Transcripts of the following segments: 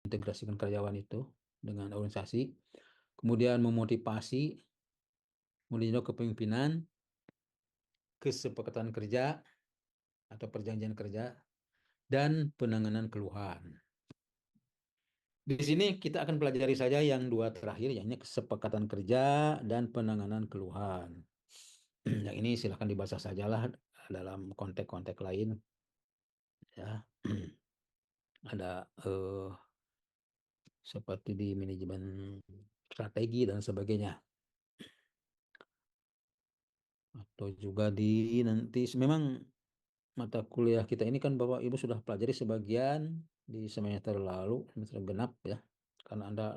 mengintegrasikan karyawan itu dengan organisasi, kemudian memotivasi, kemudian kepemimpinan, kesepakatan kerja atau perjanjian kerja, dan penanganan keluhan. Di sini kita akan pelajari saja yang dua terakhir, yakni kesepakatan kerja dan penanganan keluhan. Yang ini silahkan dibaca sajalah dalam konteks-konteks lain, ya. Ada seperti di manajemen strategi dan sebagainya, atau juga di nanti memang mata kuliah kita ini kan Bapak Ibu sudah pelajari sebagian di semester lalu, semester genap ya, karena Anda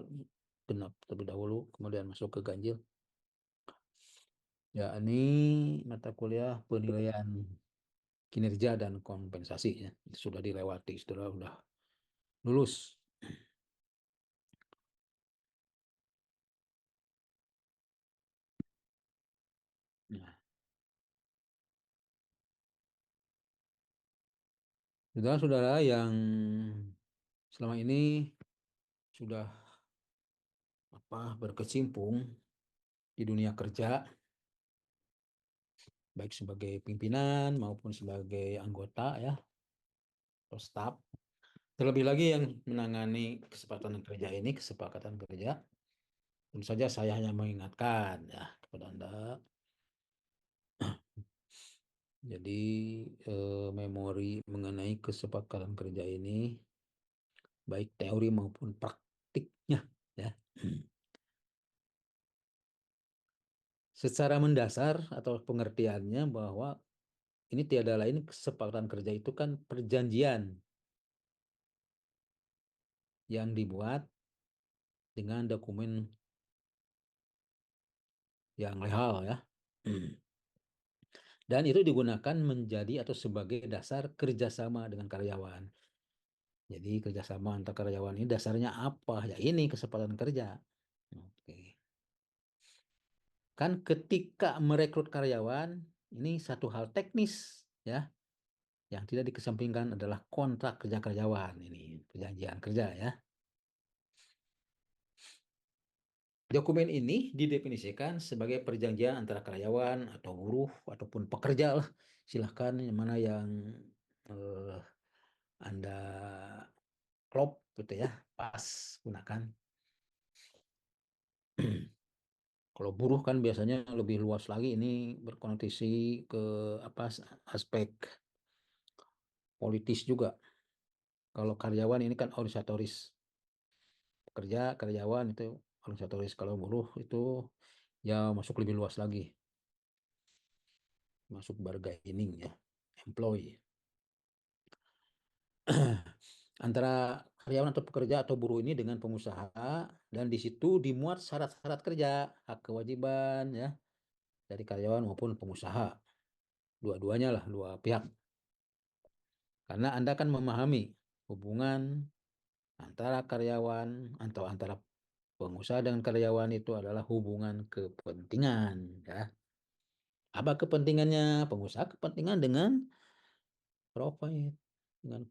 genap terlebih dahulu kemudian masuk ke ganjil, ya ini mata kuliah penilaian kinerja dan kompensasi ya. Sudah dilewati, sudah lulus. Nah, saudara-saudara yang selama ini sudah berkecimpung di dunia kerja, baik sebagai pimpinan maupun sebagai anggota ya, atau staf. Terlebih lagi yang menangani kesepakatan kerja, tentu saja saya hanya mengingatkan ya kepada Anda. Jadi memori mengenai kesepakatan kerja ini baik teori maupun praktiknya ya. Secara mendasar atau pengertiannya bahwa ini tiada lain, kesepakatan kerja itu kan perjanjian yang dibuat dengan dokumen yang legal ya. Dan itu digunakan menjadi atau sebagai dasar kerjasama dengan karyawan. Jadi kerjasama antar karyawan ini dasarnya apa? Ya ini kesepakatan kerja. Oke. Kan ketika merekrut karyawan, ini satu hal teknis ya. Yang tidak dikesampingkan adalah kontrak kerja karyawan, ini perjanjian kerja ya. Dokumen ini didefinisikan sebagai perjanjian antara karyawan atau buruh ataupun pekerja lah. Silahkan yang mana yang eh, Anda klop gitu ya, pas gunakan. Kalau buruh kan biasanya lebih luas lagi, ini berkonotasi ke apa aspek politis juga. Kalau karyawan ini kan organisatoris, pekerja karyawan itu organisatoris. Kalau buruh itu ya masuk lebih luas lagi, masuk bargaining ya, employee. Antara karyawan atau pekerja atau buruh ini dengan pengusaha, dan di situ dimuat syarat-syarat kerja, hak kewajiban ya dari karyawan maupun pengusaha, dua-duanya lah, dua pihak. Karena Anda kan memahami hubungan antara karyawan atau antara pengusaha dengan karyawan itu adalah hubungan kepentingan ya. Apa kepentingannya? Pengusaha kepentingan dengan profit, dengan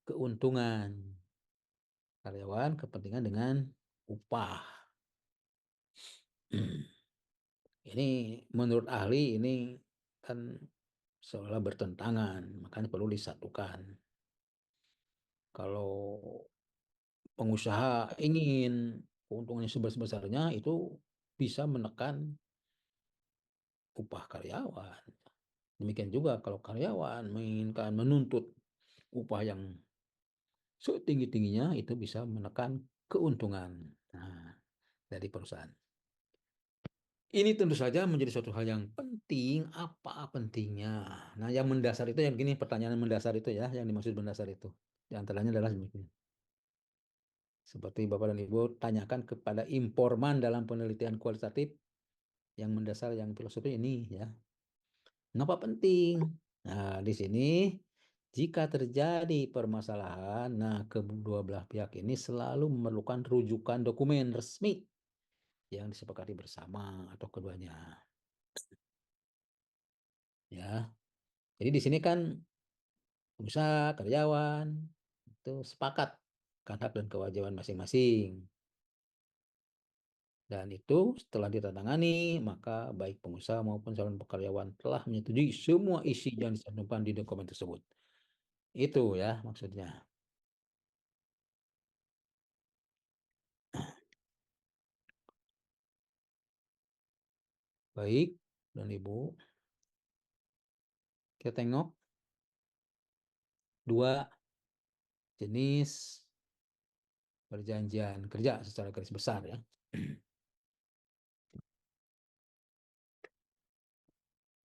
keuntungan. Karyawan kepentingan dengan upah. Ini menurut ahli ini kan seolah bertentangan, makanya perlu disatukan. Kalau pengusaha ingin keuntungannya sebesar-besarnya, itu bisa menekan upah karyawan. Demikian juga kalau karyawan menginginkan menuntut upah yang setinggi-tingginya, itu bisa menekan keuntungan dari perusahaan. Ini tentu saja menjadi suatu hal yang penting. Apa pentingnya? Nah, yang mendasar itu yang gini, pertanyaan mendasar itu ya, yang dimaksud mendasar itu. Di antaranya adalah demikian. Seperti Bapak dan Ibu tanyakan kepada informan dalam penelitian kualitatif, yang mendasar, yang filosofi ini ya. Kenapa penting? Nah, di sini jika terjadi permasalahan, nah kedua belah pihak ini selalu memerlukan rujukan dokumen resmi yang disepakati bersama atau keduanya. Ya. Jadi di sini kan pengusaha, karyawan itu sepakat kan hak dan kewajiban masing-masing. Dan itu setelah ditandatangani, maka baik pengusaha maupun calon karyawan telah menyetujui semua isi yang dicantumkan di dokumen tersebut. Itu ya maksudnya. Baik, dan Ibu, kita tengok dua jenis perjanjian kerja secara garis besar ya.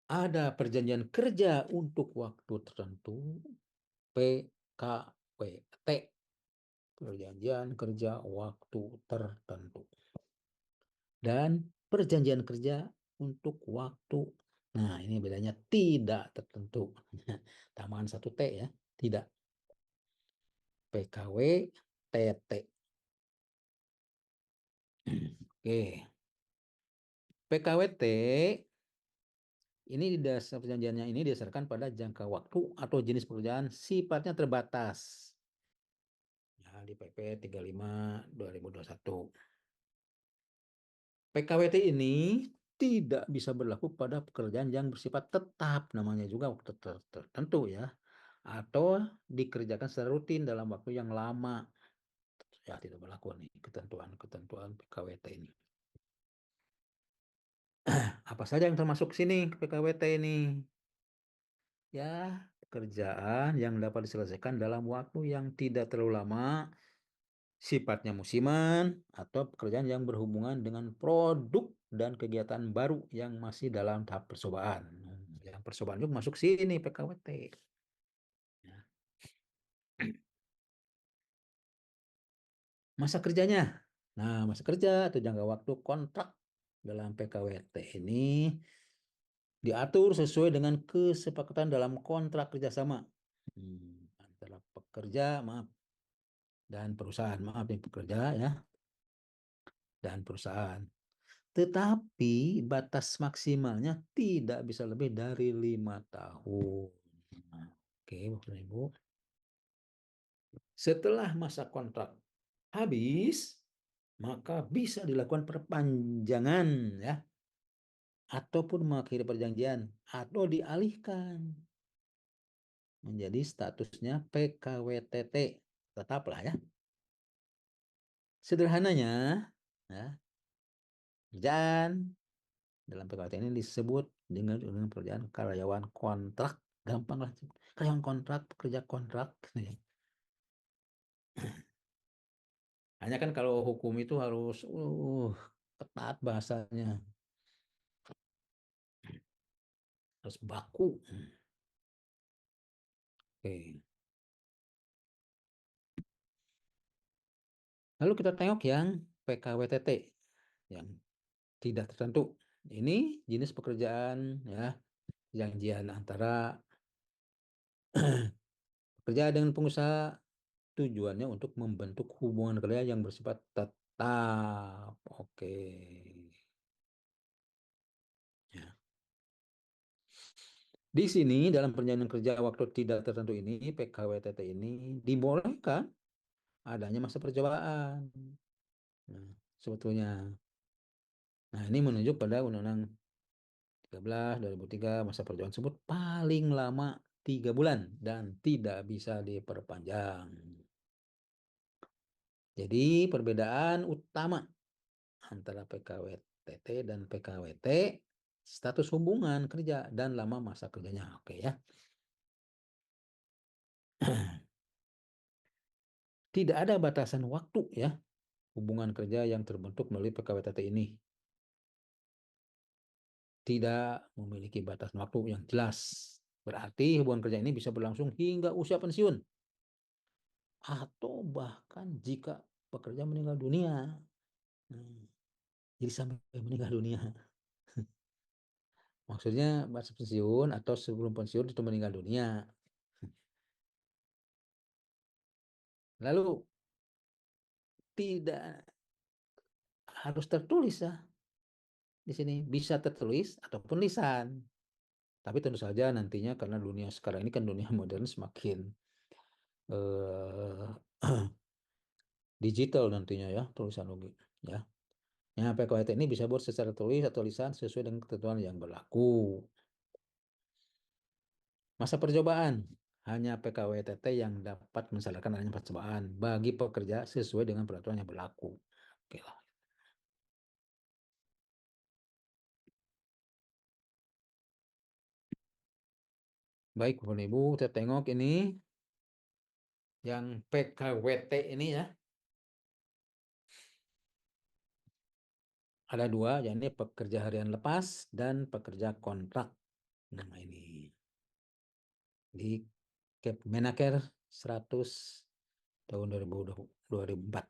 Ada perjanjian kerja untuk waktu tertentu, PKWT, perjanjian kerja waktu tertentu. Dan perjanjian kerja untuk waktu, nah ini bedanya, tidak tertentu. Tambahan satu T ya, tidak. PKWTT. Oke. PKWT ini di dasar perjanjiannya ini didasarkan pada jangka waktu atau jenis pekerjaan sifatnya terbatas. Ya, di PP 35 2021. PKWT ini tidak bisa berlaku pada pekerjaan yang bersifat tetap, namanya juga waktu tertentu ya, atau dikerjakan secara rutin dalam waktu yang lama. Ya, tidak berlaku nih ketentuan-ketentuan PKWT ini. Apa saja yang termasuk sini PKWT ini? Ya, pekerjaan yang dapat diselesaikan dalam waktu yang tidak terlalu lama, sifatnya musiman, atau pekerjaan yang berhubungan dengan produk dan kegiatan baru yang masih dalam tahap percobaan. Yang percobaan juga masuk sini PKWT. Ya. Masa kerjanya. Nah, masa kerja atau jangka waktu kontrak dalam PKWT ini diatur sesuai dengan kesepakatan dalam kontrak kerjasama antara pekerja, maaf, dan perusahaan. Maaf nih, pekerja ya, dan perusahaan. Tetapi batas maksimalnya tidak bisa lebih dari 5 tahun. Nah, oke, Bapak dan Ibu. Setelah masa kontrak habis, maka bisa dilakukan perpanjangan ya, ataupun mengakhiri perjanjian atau dialihkan menjadi statusnya PKWTT. Tetaplah ya. Sederhananya, ya, kerjaan dalam PKWT ini disebut dengan pekerjaan karyawan kontrak. Gampang lah. Karyawan kontrak, pekerja kontrak. Hanya kan kalau hukum itu harus ketat bahasanya. Harus baku. Oke. Lalu kita tengok yang PKWTT yang tidak tertentu. Ini jenis pekerjaan ya, janjian antara pekerja dengan pengusaha, tujuannya untuk membentuk hubungan kerja yang bersifat tetap. Oke. Ya. Di sini dalam perjanjian kerja waktu tidak tertentu ini, PKWTT ini dibolehkan adanya masa percobaan. Nah, sebetulnya. Nah, ini menunjuk pada Undang-Undang 13 2003, masa percobaan tersebut paling lama 3 bulan dan tidak bisa diperpanjang. Jadi perbedaan utama antara PKWTT dan PKWT, status hubungan kerja dan lama masa kerjanya. Oke ya. Tidak ada batasan waktu ya hubungan kerja yang terbentuk melalui PKWTT ini. Tidak memiliki batas waktu yang jelas. Berarti hubungan kerja ini bisa berlangsung hingga usia pensiun atau bahkan jika pekerja meninggal dunia. Jadi sampai meninggal dunia. Maksudnya masa pensiun atau sebelum pensiun itu meninggal dunia. Lalu tidak harus tertulis ya di sini, bisa tertulis ataupun lisan. Tapi tentu saja nantinya karena dunia sekarang ini kan dunia modern semakin eh, digital nantinya ya tulisan logik ya. Ya, PKWT ini bisa buat secara tulis atau lisan sesuai dengan ketentuan yang berlaku. Masa percobaan hanya PKWTT yang dapat mensyaratkan adanya percobaan bagi pekerja sesuai dengan peraturan yang berlaku. Oke lah. Baik, Bapak Ibu, kita tengok ini yang PKWT ini ya. Ada dua, yakni pekerja harian lepas dan pekerja kontrak. Nah, ini di Kepmenaker 100 tahun 2004.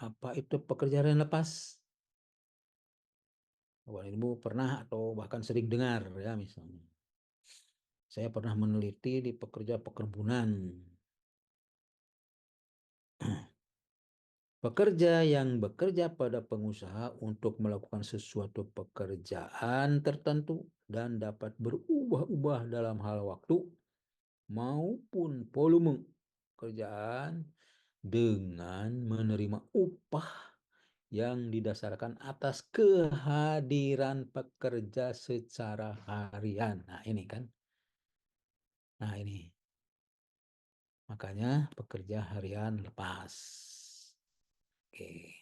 Apa itu pekerja harian lepas? Bapak Ibu pernah atau bahkan sering dengar ya misalnya. Saya pernah meneliti di pekerja perkebunan. Pekerja yang bekerja pada pengusaha untuk melakukan sesuatu pekerjaan tertentu dan dapat berubah-ubah dalam hal waktu maupun volume pekerjaan dengan menerima upah yang didasarkan atas kehadiran pekerja secara harian. Nah, ini kan. Nah, ini. Makanya pekerja harian lepas. Oke,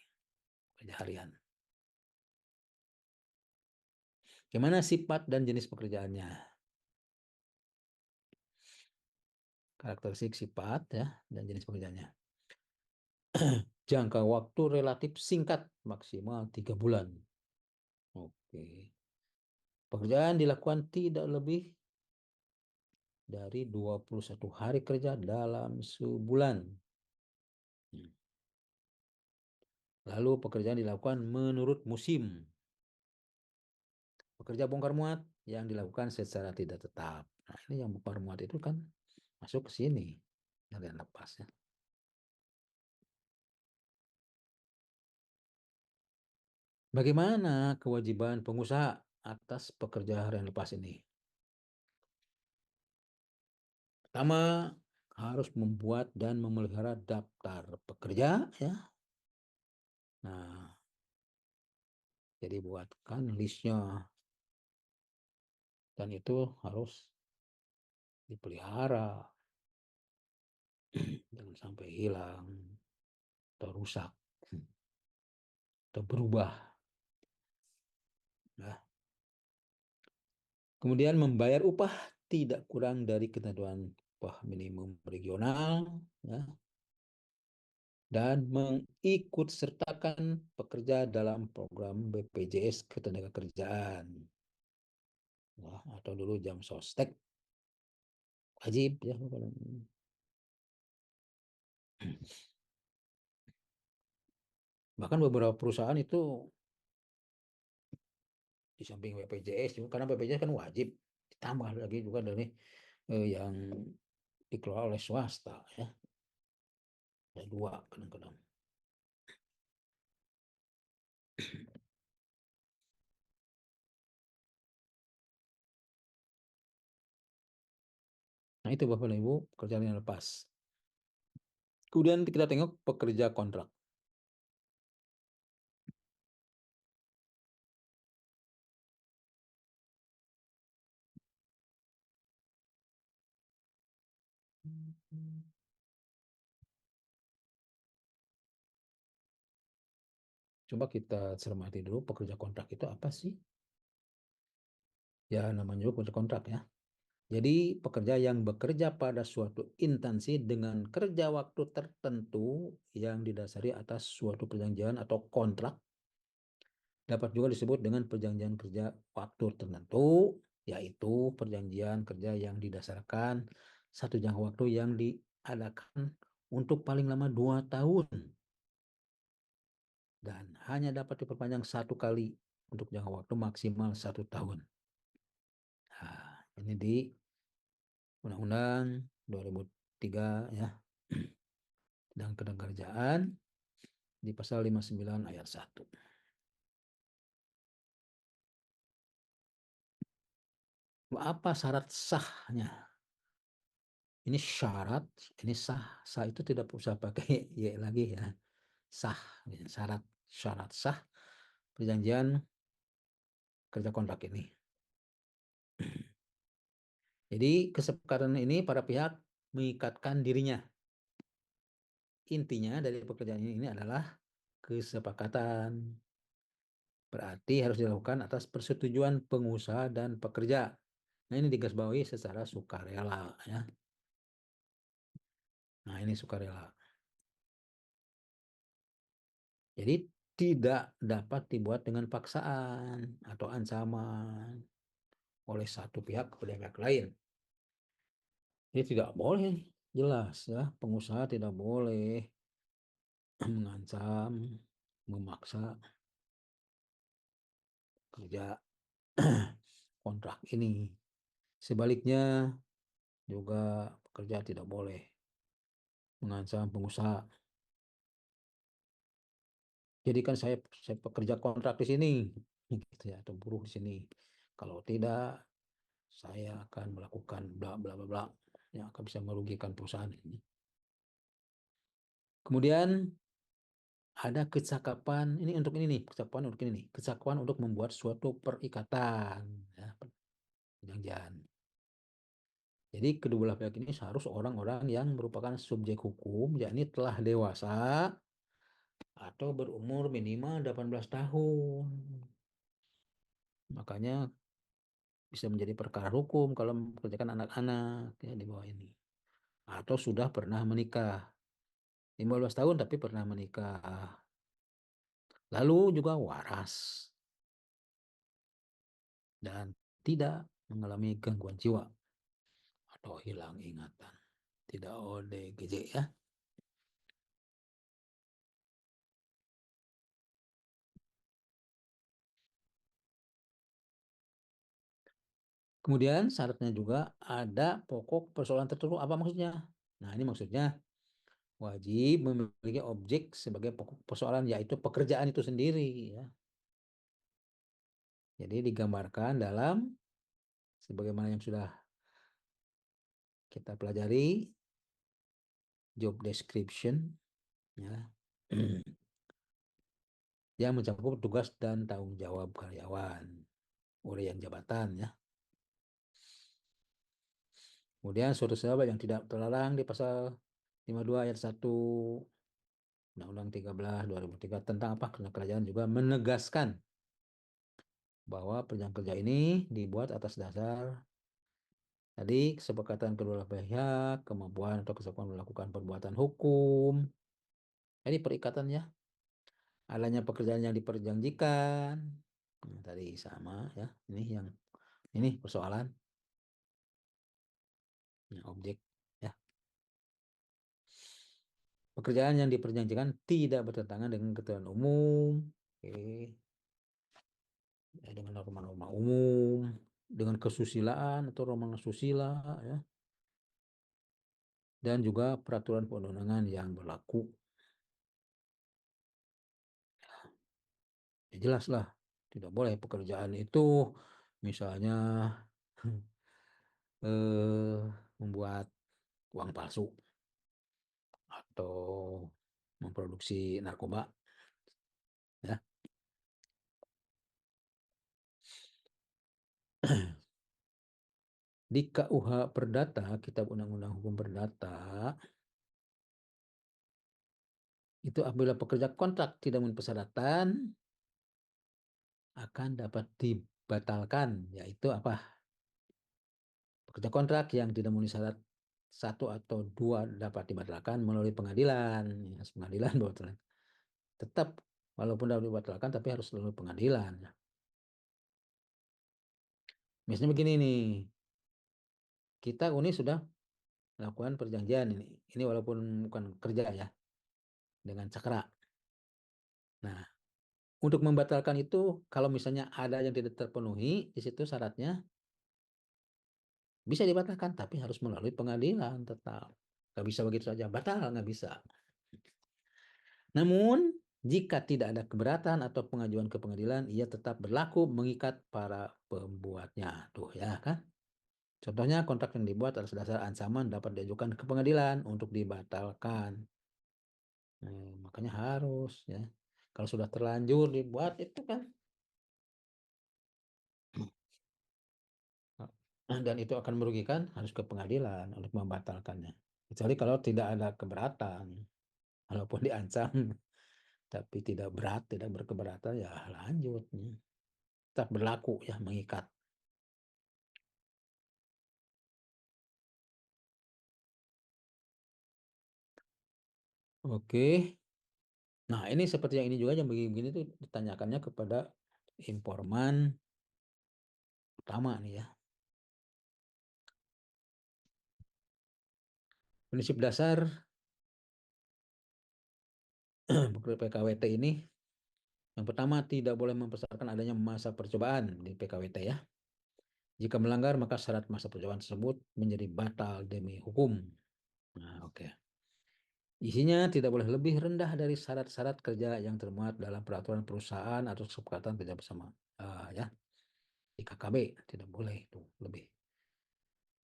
pekerja harian. Gimana sifat dan jenis pekerjaannya? Karakteristik sifat ya dan jenis pekerjaannya. Jangka waktu relatif singkat, maksimal 3 bulan. Oke. Pekerjaan dilakukan tidak lebih dari 21 hari kerja dalam sebulan. Lalu pekerjaan dilakukan menurut musim. Pekerja bongkar muat yang dilakukan secara tidak tetap. Nah, ini yang bongkar muat itu kan masuk ke sini. Yang lepas ya. Bagaimana kewajiban pengusaha atas pekerja harian lepas ini? Pertama, harus membuat dan memelihara daftar pekerja ya. Nah, jadi buatkan listnya dan itu harus dipelihara. Jangan sampai hilang atau rusak atau berubah. Nah, kemudian membayar upah tidak kurang dari ketentuan upah minimum regional ya, dan mengikut sertakan pekerja dalam program BPJS Ketenagakerjaan. Nah, atau dulu jam sostek wajib ya. Bahkan beberapa perusahaan itu di samping BPJS juga karena BPJS kan wajib ditambah lagi juga dari yang dikelola oleh swasta ya. Ada dua kadang-kadang. Nah itu Bapak dan Ibu pekerjaan yang lepas. Kemudian kita tengok pekerja kontrak. Coba kita cermati dulu pekerja kontrak itu apa sih? Ya namanya juga pekerja kontrak ya. Jadi pekerja yang bekerja pada suatu instansi dengan kerja waktu tertentu yang didasari atas suatu perjanjian atau kontrak dapat juga disebut dengan perjanjian kerja waktu tertentu, yaitu perjanjian kerja yang didasarkan satu jangka waktu yang diadakan untuk paling lama 2 tahun dan hanya dapat diperpanjang 1 kali untuk jangka waktu maksimal 1 tahun. Nah, ini di Undang-Undang 2003 ya tentang ketenagakerjaan di pasal 59 ayat 1. Apa syarat sahnya? Ini syarat, ini sah. Sah itu tidak usah pakai y lagi ya. Sah, syarat, syarat sah perjanjian kerja kontrak ini. Jadi kesepakatan ini para pihak mengikatkan dirinya. Intinya dari pekerjaan ini adalah kesepakatan. Berarti harus dilakukan atas persetujuan pengusaha dan pekerja. Nah, ini digarisbawahi secara sukarela ya. Nah, ini sukarela. Jadi tidak dapat dibuat dengan paksaan atau ancaman oleh satu pihak kepada pihak lain. Ini tidak boleh, jelas ya, pengusaha tidak boleh mengancam, memaksa kerja kontrak ini. Sebaliknya juga pekerja tidak boleh mengancam pengusaha. Jadi kan saya pekerja kontrak di sini, gitu ya, atau buruh di sini. Kalau tidak, saya akan melakukan bla bla bla bla yang akan bisa merugikan perusahaan ini. Kemudian ada kecakapan ini untuk ini nih, kecakapan untuk ini nih, kecakapan untuk membuat suatu perikatan, ya, perjanjian. Jadi kedua belah pihak ini harus orang-orang yang merupakan subjek hukum, yakni telah dewasa atau berumur minimal 18 tahun. Makanya bisa menjadi perkara hukum kalau mempekerjakan anak-anak ya di bawah ini. Atau sudah pernah menikah. 15 tahun tapi pernah menikah. Lalu juga waras dan tidak mengalami gangguan jiwa atau hilang ingatan. Tidak ODGJ ya. Kemudian syaratnya juga ada pokok persoalan tertentu. Apa maksudnya? Nah, ini maksudnya wajib memiliki objek sebagai pokok persoalan, yaitu pekerjaan itu sendiri ya. Jadi digambarkan dalam sebagaimana yang sudah kita pelajari job description ya. Yang mencakup tugas dan tanggung jawab karyawan, uraian jabatan ya. Kemudian suatu sebab yang tidak terlarang di pasal 52 ayat 1 Undang-Undang 13 2003 tentang apa? Karena kerajaan juga menegaskan bahwa perjanjian kerja ini dibuat atas dasar tadi kesepakatan kedua pihak, kemampuan atau kesepakatan melakukan perbuatan hukum. Jadi perikatannya, adanya pekerjaan yang diperjanjikan. Nah, tadi sama ya. Ini persoalan objek ya. Pekerjaan yang diperjanjikan tidak bertentangan dengan ketentuan umum, dengan norma-norma umum, dengan kesusilaan atau norma susila, ya, dan juga peraturan perundang-undangan yang berlaku. Ya, jelas lah, tidak boleh pekerjaan itu misalnya membuat uang palsu atau memproduksi narkoba, ya. Di KUH Perdata, Kitab Undang-Undang Hukum Perdata, itu apabila pekerja kontrak tidak memenuhi persyaratan akan dapat dibatalkan, yaitu apa? Pekerja kontrak yang tidak memenuhi syarat satu atau dua dapat dibatalkan melalui pengadilan. Ya, pengadilan tetap walaupun dapat dibatalkan tapi harus melalui pengadilan. Misalnya begini nih, kita Uni sudah melakukan perjanjian ini. Ini walaupun bukan kerja ya, dengan Cakra. Nah, untuk membatalkan itu, kalau misalnya ada yang tidak terpenuhi, di situ syaratnya bisa dibatalkan, tapi harus melalui pengadilan tetap. Nggak bisa begitu saja, batal, nggak bisa. Namun, jika tidak ada keberatan atau pengajuan ke pengadilan, ia tetap berlaku mengikat para pembuatnya. Tuh ya kan. Contohnya kontrak yang dibuat atas dasar ancaman dapat diajukan ke pengadilan untuk dibatalkan. Makanya harus ya. Kalau sudah terlanjur dibuat itu kan, dan itu akan merugikan, harus ke pengadilan untuk membatalkannya. Kecuali kalau tidak ada keberatan, walaupun diancam tapi tidak berat, tidak berkeberatan, ya lanjut, tetap berlaku ya, mengikat. Oke. Nah, ini seperti yang ini juga, yang begini-begini tuh ditanyakannya kepada informan utama nih ya. Prinsip dasar PKWT ini, yang pertama, tidak boleh mempersyaratkan adanya masa percobaan di PKWT ya. Jika melanggar, maka syarat masa percobaan tersebut menjadi batal demi hukum. Nah, oke. Isinya tidak boleh lebih rendah dari syarat-syarat kerja yang termuat dalam peraturan perusahaan atau kesepakatan kerja bersama. Ya, di KKB tidak boleh itu lebih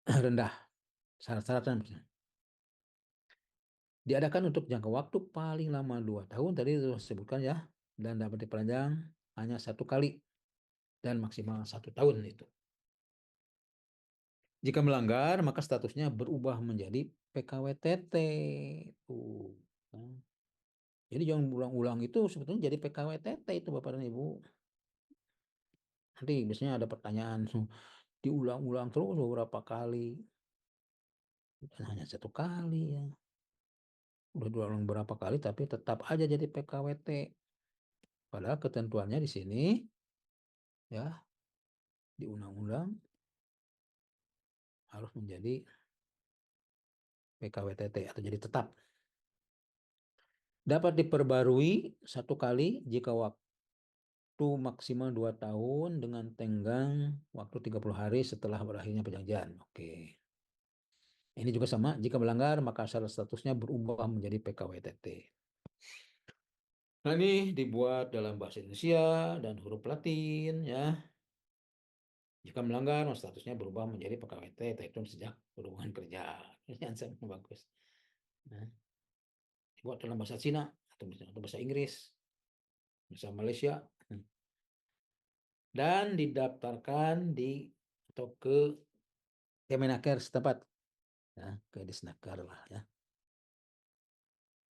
rendah syarat-syaratnya. Diadakan untuk jangka waktu paling lama 2 tahun, tadi sudah disebutkan ya, dan dapat diperpanjang hanya 1 kali dan maksimal 1 tahun itu. Jika melanggar, maka statusnya berubah menjadi PKWTT. Tuh. Nah, jadi jangan ulang-ulang, itu sebetulnya jadi PKWTT itu Bapak dan Ibu. Nanti biasanya ada pertanyaan, diulang-ulang terus beberapa kali, dan hanya 1 kali ya. Udah diulang berapa kali tapi tetap aja jadi PKWT. Padahal ketentuannya di sini ya, di undang-undang harus menjadi PKWTT atau jadi tetap. Dapat diperbarui 1 kali jika waktu maksimal 2 tahun dengan tenggang waktu 30 hari setelah berakhirnya perjanjian. Oke. Ini juga sama, jika melanggar maka syarat statusnya berubah menjadi PKWTT. Nah, ini dibuat dalam bahasa Indonesia dan huruf Latin ya. Jika melanggar, statusnya berubah menjadi PKWT, terhitung sejak hubungan kerja. Ini answernya bagus. Nah, dibuat dalam bahasa Cina atau bahasa Inggris, bahasa Malaysia, dan didaftarkan di atau ke Kemenaker setempat, ya, ke Disnaker lah ya,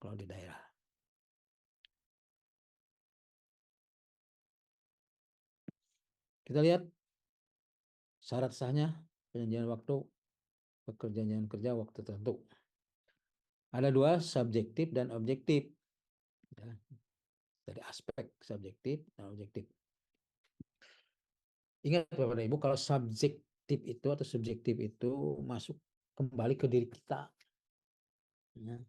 kalau di daerah. Kita lihat syarat sahnya perjanjian waktu pekerjaan kerja waktu tertentu. Ada 2, subjektif dan objektif. Ya, dari aspek subjektif dan objektif. Ingat Bapak dan Ibu, kalau subjektif itu atau subjektif itu masuk kembali ke diri kita. Ya.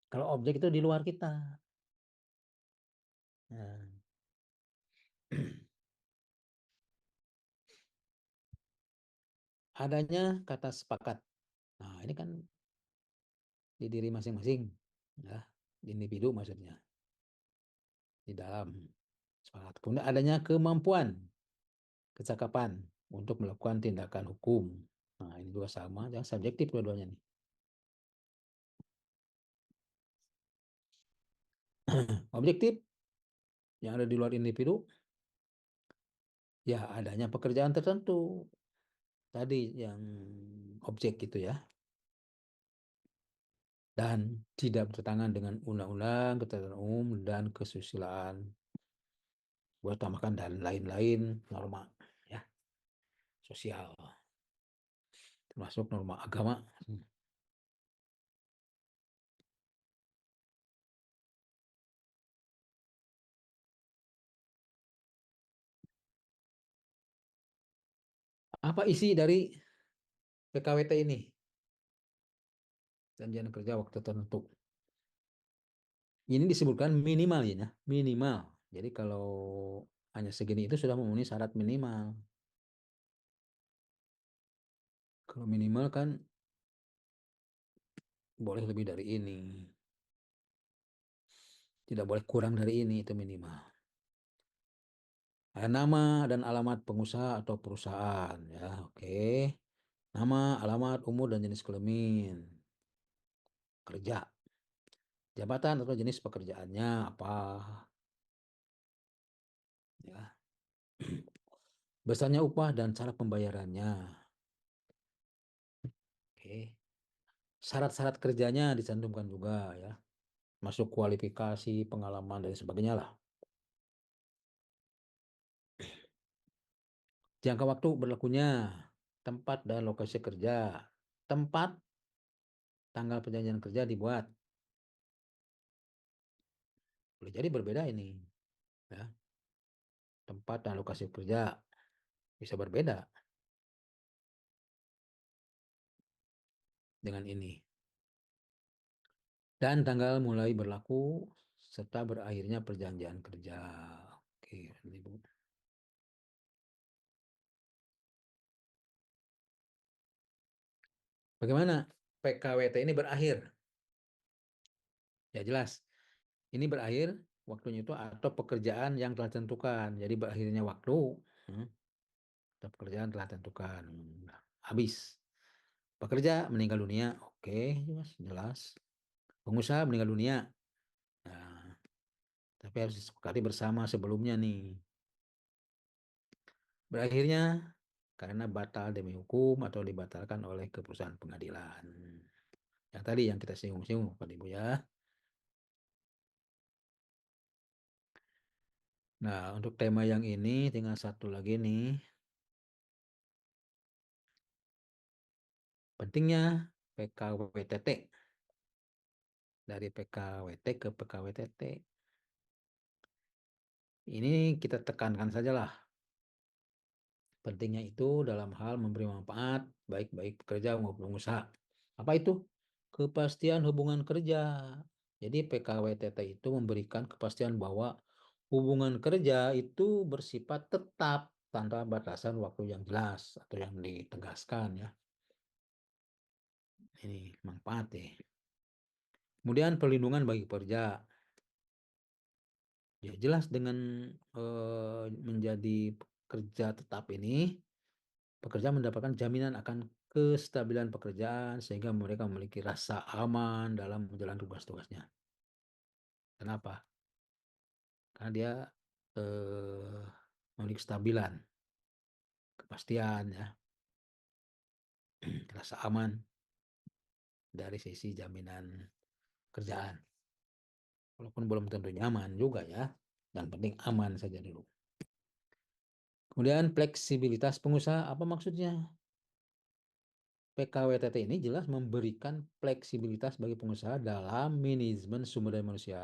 Kalau objek itu di luar kita. Nah. Adanya kata sepakat. Nah, ini kan di diri masing-masing, ya, di individu maksudnya, di dalam sepakat. Kemudian adanya kemampuan, kecakapan untuk melakukan tindakan hukum. Nah, ini juga sama, yang subjektif dua-duanya nih. Objektif yang ada di luar individu, ya adanya pekerjaan tertentu. Tadi yang objek gitu ya. Dan tidak bertentangan dengan undang-undang, ketertiban umum, dan kesusilaan, buat tambahkan dan lain-lain norma ya sosial, termasuk norma agama. Apa isi dari PKWT ini? Perjanjian kerja waktu tertentu. Ini disebutkan minimal ya, minimal. Jadi kalau hanya segini itu sudah memenuhi syarat minimal. Kalau minimal kan boleh lebih dari ini. Tidak boleh kurang dari ini, itu minimal. Nama dan alamat pengusaha atau perusahaan ya, oke. Nama, alamat, umur dan jenis kelamin. Kerja. Jabatan atau jenis pekerjaannya apa? Ya. Besarnya upah dan cara pembayarannya. Oke. Syarat-syarat kerjanya dicantumkan juga ya. Masuk kualifikasi, pengalaman dan sebagainya lah. Jangka waktu berlakunya, tempat dan lokasi kerja. Tempat, tanggal perjanjian kerja dibuat. Boleh jadi berbeda ini. Ya. Tempat dan lokasi kerja bisa berbeda dengan ini. Dan tanggal mulai berlaku serta berakhirnya perjanjian kerja. Oke, Ibu. Bagaimana PKWT ini berakhir? Ya jelas, ini berakhir waktunya itu atau pekerjaan yang telah ditentukan. Jadi berakhirnya waktu, hmm, atau pekerjaan telah ditentukan. Habis. Pekerja meninggal dunia, oke, jelas. Pengusaha meninggal dunia, nah, tapi harus disepakati bersama sebelumnya nih. Berakhirnya karena batal demi hukum atau dibatalkan oleh keputusan pengadilan. Yang tadi yang kita singgung-singgung, Pak Ibu ya. Nah, untuk tema yang ini tinggal satu lagi nih. Pentingnya PKWTT. Dari PKWT ke PKWTT. Ini kita tekankan sajalah. Pentingnya itu dalam hal memberi manfaat baik pekerja maupun pengusaha. Apa itu? Kepastian hubungan kerja. Jadi PKWTT itu memberikan kepastian bahwa hubungan kerja itu bersifat tetap tanpa batasan waktu yang jelas atau yang ditegaskan ya. Ini manfaat ya. Kemudian perlindungan bagi pekerja. Ya jelas dengan menjadi pekerja tetap ini, pekerja mendapatkan jaminan akan kestabilan pekerjaan sehingga mereka memiliki rasa aman dalam menjalankan tugas-tugasnya. Kenapa? Karena dia eh, memiliki kestabilan, kepastian ya, rasa aman dari sisi jaminan kerjaan. Walaupun belum tentu nyaman juga ya, yang penting aman saja dulu. Kemudian fleksibilitas pengusaha, apa maksudnya? PKWTT ini jelas memberikan fleksibilitas bagi pengusaha dalam manajemen sumber daya manusia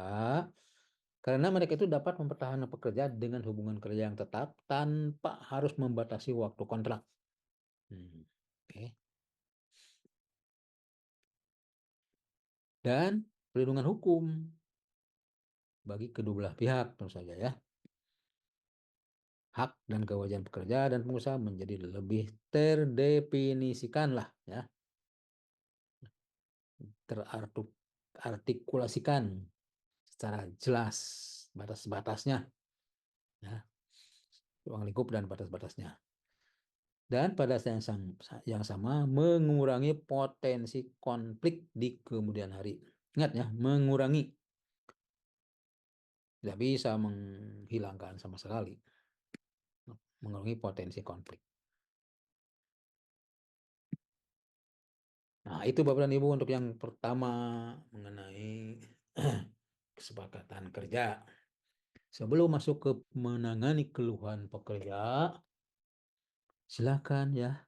karena mereka itu dapat mempertahankan pekerja dengan hubungan kerja yang tetap tanpa harus membatasi waktu kontrak. Oke. Dan perlindungan hukum bagi kedua belah pihak tentu saja ya. Hak dan kewajiban pekerja dan pengusaha menjadi lebih terdefinisikan lah ya. Terartikulasikan secara jelas batas-batasnya ya, ruang lingkup dan batas-batasnya. Dan pada saat yang sama mengurangi potensi konflik di kemudian hari. Ingat ya, mengurangi. Tidak bisa menghilangkan sama sekali. Mengurangi potensi konflik. Nah, itu Bapak dan Ibu untuk yang pertama mengenai kesepakatan kerja. Sebelum masuk ke menangani keluhan pekerja, silakan ya.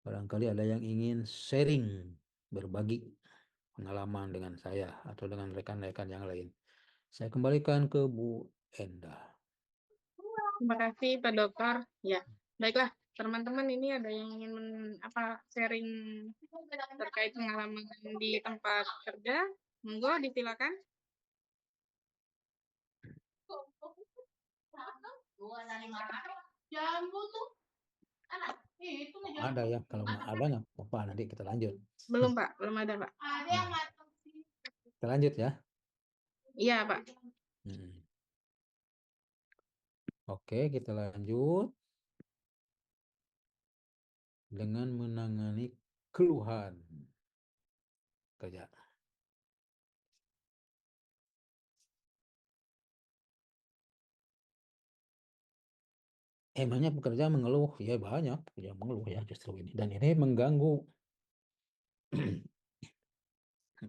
Barangkali ada yang ingin sharing, berbagi pengalaman dengan saya atau dengan rekan-rekan yang lain. Saya kembalikan ke Bu Enda. Terima kasih Pak Dokter. Ya, baiklah teman-teman, ini ada yang ingin sharing terkait pengalaman di tempat kerja. Monggo disilakan. Ada ya, kalau nggak ada nggak apa-apa, nanti kita lanjut. Belum Pak, belum ada Pak. Kita lanjut ya. Iya Pak. Oke, kita lanjut dengan menangani keluhan kerja. Emangnya pekerja mengeluh? Ya banyak yang mengeluh ya justru ini. Dan ini mengganggu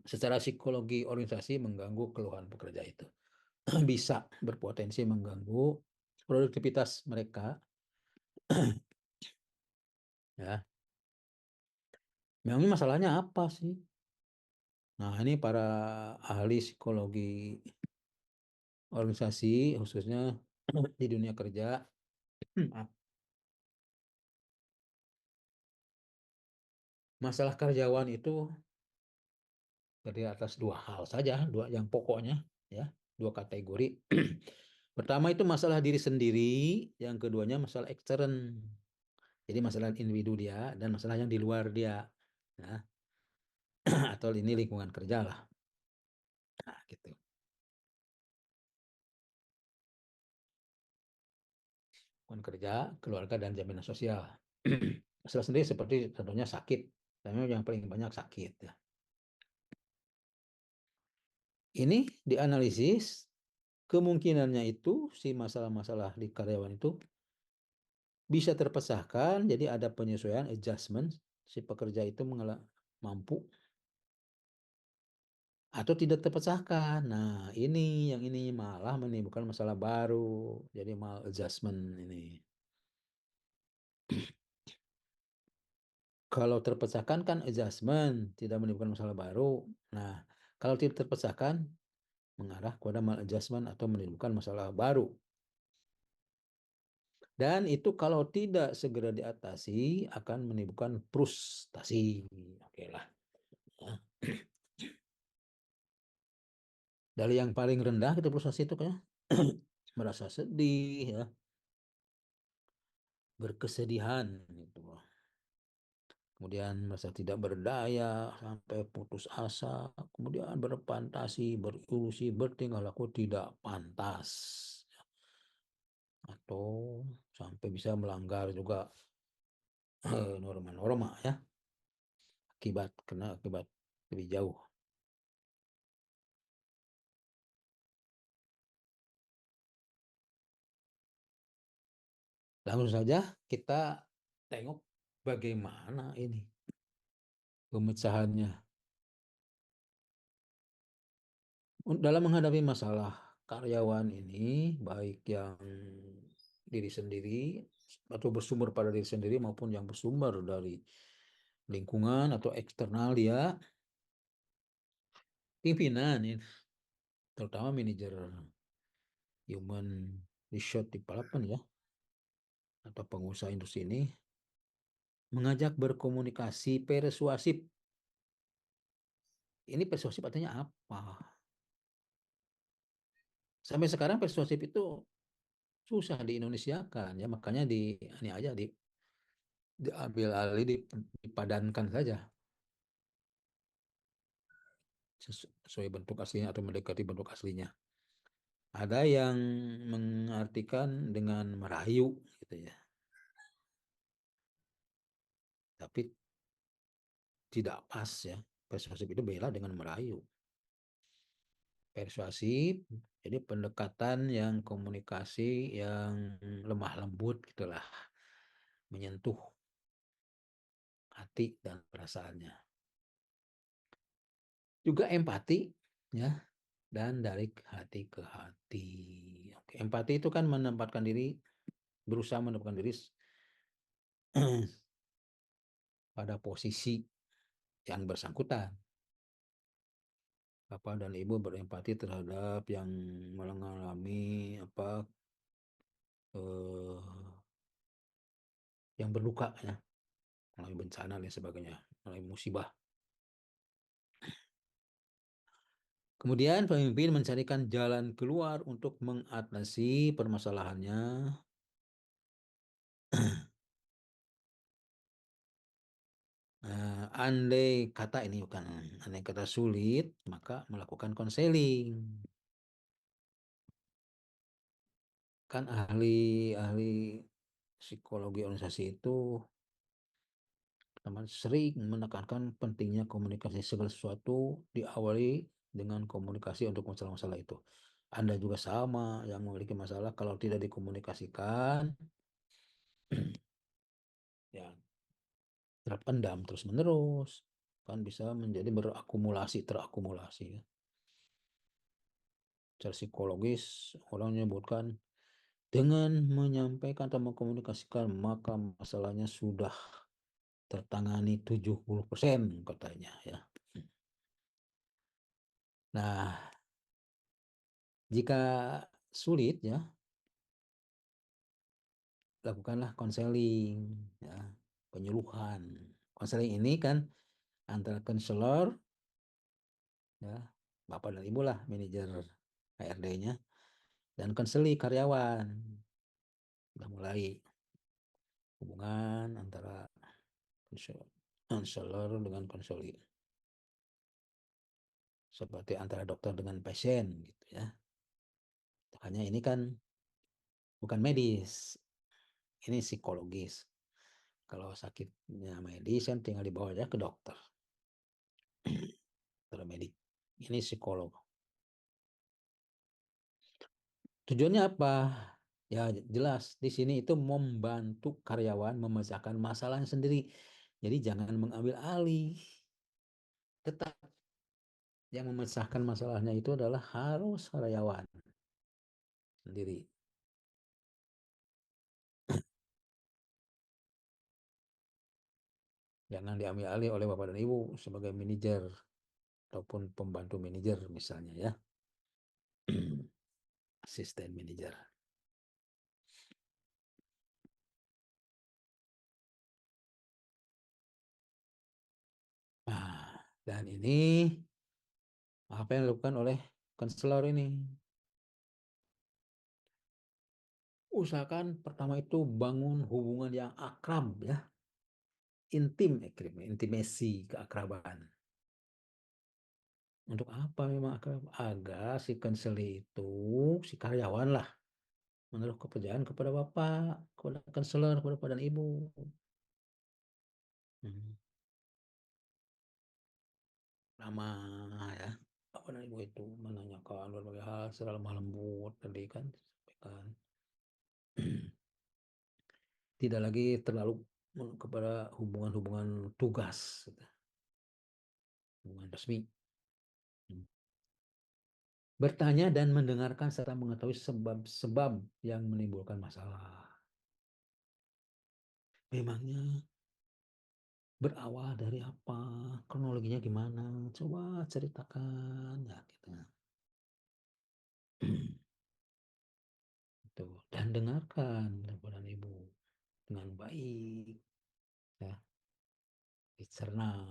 secara psikologi organisasi, mengganggu keluhan pekerja itu. Bisa berpotensi mengganggu produktivitas mereka. Ya, memangnya masalahnya apa sih? Nah, ini para ahli psikologi organisasi, khususnya di dunia kerja, masalah karyawan itu terdiri atas dua hal saja, dua yang pokoknya, ya, dua kategori. Pertama itu masalah diri sendiri, yang keduanya masalah ekstern. Jadi masalah individu dia dan masalah yang di luar dia. Nah, atau ini lingkungan kerja lah. Nah, gitu. Lingkungan kerja, keluarga dan jaminan sosial. Masalah sendiri seperti contohnya sakit. Dan yang paling banyak sakit ya. Ini dianalisis kemungkinannya itu si masalah-masalah di karyawan itu bisa terpecahkan, jadi ada penyesuaian adjustment si pekerja itu mampu atau tidak terpecahkan. Nah, yang ini malah menimbulkan masalah baru, jadi mal adjustment ini. Kalau terpecahkan kan adjustment, tidak menimbulkan masalah baru. Nah, kalau tidak terpecahkan mengarah kepada mal adjustment atau menimbulkan masalah baru. Dan itu kalau tidak segera diatasi akan menimbulkan frustasi. Oke lah. Ya. Dari yang paling rendah kita frustasi itu kayak merasa sedih ya, berkesedihan gitu. Kemudian merasa tidak berdaya sampai putus asa, kemudian berfantasi, berilusi, bertingkah laku tidak pantas atau sampai bisa melanggar juga norma-norma ya, akibat lebih jauh. Langsung saja kita tengok bagaimana ini pemecahannya. Dalam menghadapi masalah karyawan ini, baik yang diri sendiri atau bersumber pada diri sendiri maupun yang bersumber dari lingkungan atau eksternal dia, pimpinan, terutama manajer human resource development ya, atau pengusaha industri ini, mengajak berkomunikasi persuasif. Ini persuasif artinya apa? Sampai sekarang persuasif itu susah di Indonesia kan ya, makanya ini aja diambil alih, dipadankan saja sesuai bentuk aslinya atau mendekati bentuk aslinya. Ada yang mengartikan dengan merayu gitu ya, tapi tidak pas ya. Persuasif itu beda dengan merayu. Persuasif jadi pendekatan yang komunikasi yang lemah lembut gitulah, menyentuh hati dan perasaannya. Juga empati ya, dan dari hati ke hati. Oke, empati itu kan menempatkan diri, berusaha menempatkan diri pada posisi yang bersangkutan. Bapak dan Ibu berempati terhadap yang mengalami eh, yang berluka ya, mengalami bencana dan sebagainya, mengalami musibah. Kemudian pemimpin mencarikan jalan keluar untuk mengatasi permasalahannya. Andai kata ini bukan andai kata sulit, maka melakukan konseling. kan ahli psikologi organisasi itu sering menekankan pentingnya komunikasi. Segala sesuatu diawali dengan komunikasi untuk masalah-masalah itu. Anda juga sama yang memiliki masalah, kalau tidak dikomunikasikan, ya terpendam terus-menerus, kan bisa menjadi terakumulasi ya. Secara psikologis orang menyebutkan dengan menyampaikan atau mengkomunikasikan maka masalahnya sudah tertangani 70% katanya ya. Nah, jika sulit ya, lakukanlah konseling ya, penyuluhan. Konseling ini kan antara konselor ya, Bapak dan Ibu lah, manajer HRD-nya, dan konseli karyawan. Sudah mulai hubungan antara konselor dengan konseli, seperti antara dokter dengan pasien gitu ya. Hanya ini kan bukan medis, ini psikologis. Kalau sakitnya medis kan tinggal dibawa aja ke dokter, dokter medik. Ini psikolog. Tujuannya apa? Ya jelas di sini itu membantu karyawan memecahkan masalahnya sendiri. Jadi jangan mengambil alih. Tetap yang memecahkan masalahnya itu adalah harus karyawan sendiri. Jangan diambil alih oleh Bapak dan Ibu sebagai manajer ataupun pembantu manajer misalnya ya. Asisten manajer. Nah, dan ini apa yang dilakukan oleh konselor ini? Usahakan pertama itu bangun hubungan yang akrab ya, intimasi, keakraban. Untuk apa memang akrab? Agar si konseli itu, si karyawan lah, menaruh kepercayaan kepada Bapak, kepada konselor, kepada Bapak dan Ibu. Ramah ya, Bapak dan Ibu itu menanyakan berbagai hal secara lemah lembut, tadi kan sampaikan. Tidak lagi terlalu kepada hubungan-hubungan tugas, hubungan resmi. Bertanya dan mendengarkan serta mengetahui sebab-sebab yang menimbulkan masalah. Memangnya berawal dari apa? Kronologinya gimana? Coba ceritakan ya gitu. Itu. Dan dengarkan Bapak dan Ibu dengan baik ya, dicerna.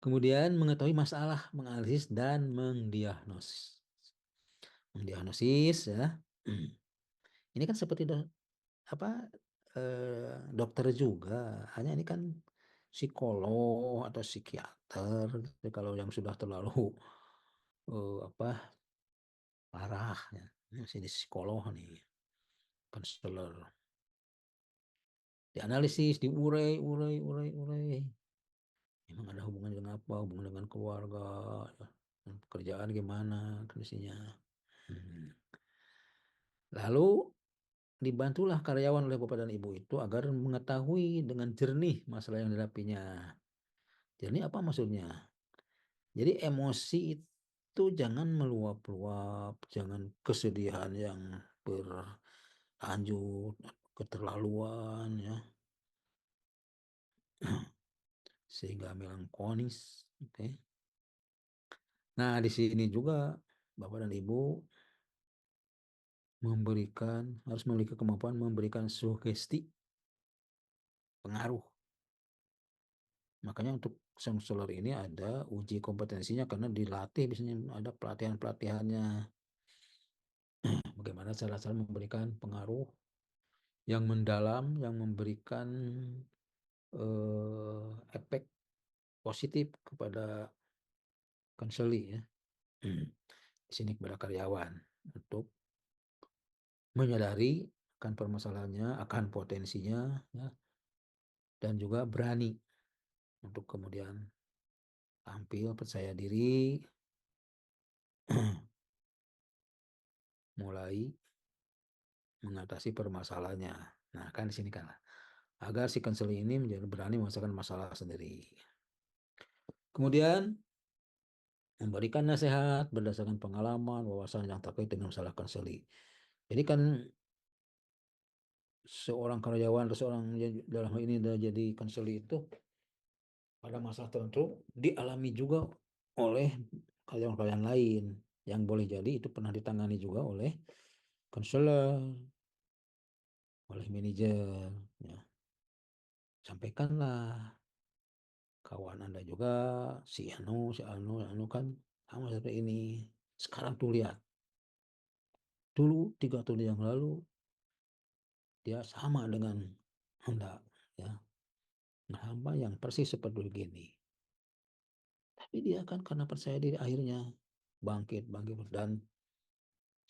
Kemudian mengetahui masalah, menganalisis dan mendiagnosis. Mendiagnosis ya. Ini kan seperti apa dokter juga, hanya ini kan psikolog atau psikiater. Jadi kalau yang sudah terlalu apa parah ya, ini sini psikolog nih, konselor. Dianalisis, diurai. Memang ada hubungan dengan apa? Hubungan dengan keluarga, ya. Pekerjaan gimana kondisinya. Lalu dibantulah karyawan oleh Bapak dan Ibu itu agar mengetahui dengan jernih masalah yang dihadapinya. Jernih apa maksudnya? Jadi emosi itu jangan meluap-luap, jangan kesedihan yang berlanjut, keterlaluan ya, sehingga melankolis. Oke. Nah, di sini juga Bapak dan Ibu harus memiliki kemampuan memberikan sugesti, pengaruh. Makanya untuk konselor ini ada uji kompetensinya karena dilatih, biasanya ada pelatihan-pelatihannya. Bagaimana cara-cara memberikan pengaruh yang mendalam, yang memberikan efek positif kepada konseli ya. Di sini kepada karyawan untuk menyadari akan permasalahannya, akan potensinya, ya, dan juga berani untuk kemudian tampil percaya diri, mulai mengatasi permasalahannya. Nah, kan di sini kan agar si konseling ini menjadi berani menyelesaikan masalah sendiri. Kemudian memberikan nasihat berdasarkan pengalaman, wawasan yang terkait dengan masalah konseling. Jadi kan seorang karyawan atau seorang dalam hal ini jadi konseling itu pada masalah tertentu dialami juga oleh karyawan-karyawan lain yang boleh jadi itu pernah ditangani juga oleh konselor, oleh manajer. Ya. Sampaikanlah kawan Anda juga si anu kan sama seperti ini. Sekarang tuh lihat, dulu 3 tahun yang lalu dia sama dengan Anda, ya. Hamba yang persis seperti begini. Tapi dia kan karena percaya diri akhirnya bangkit, bangkit dan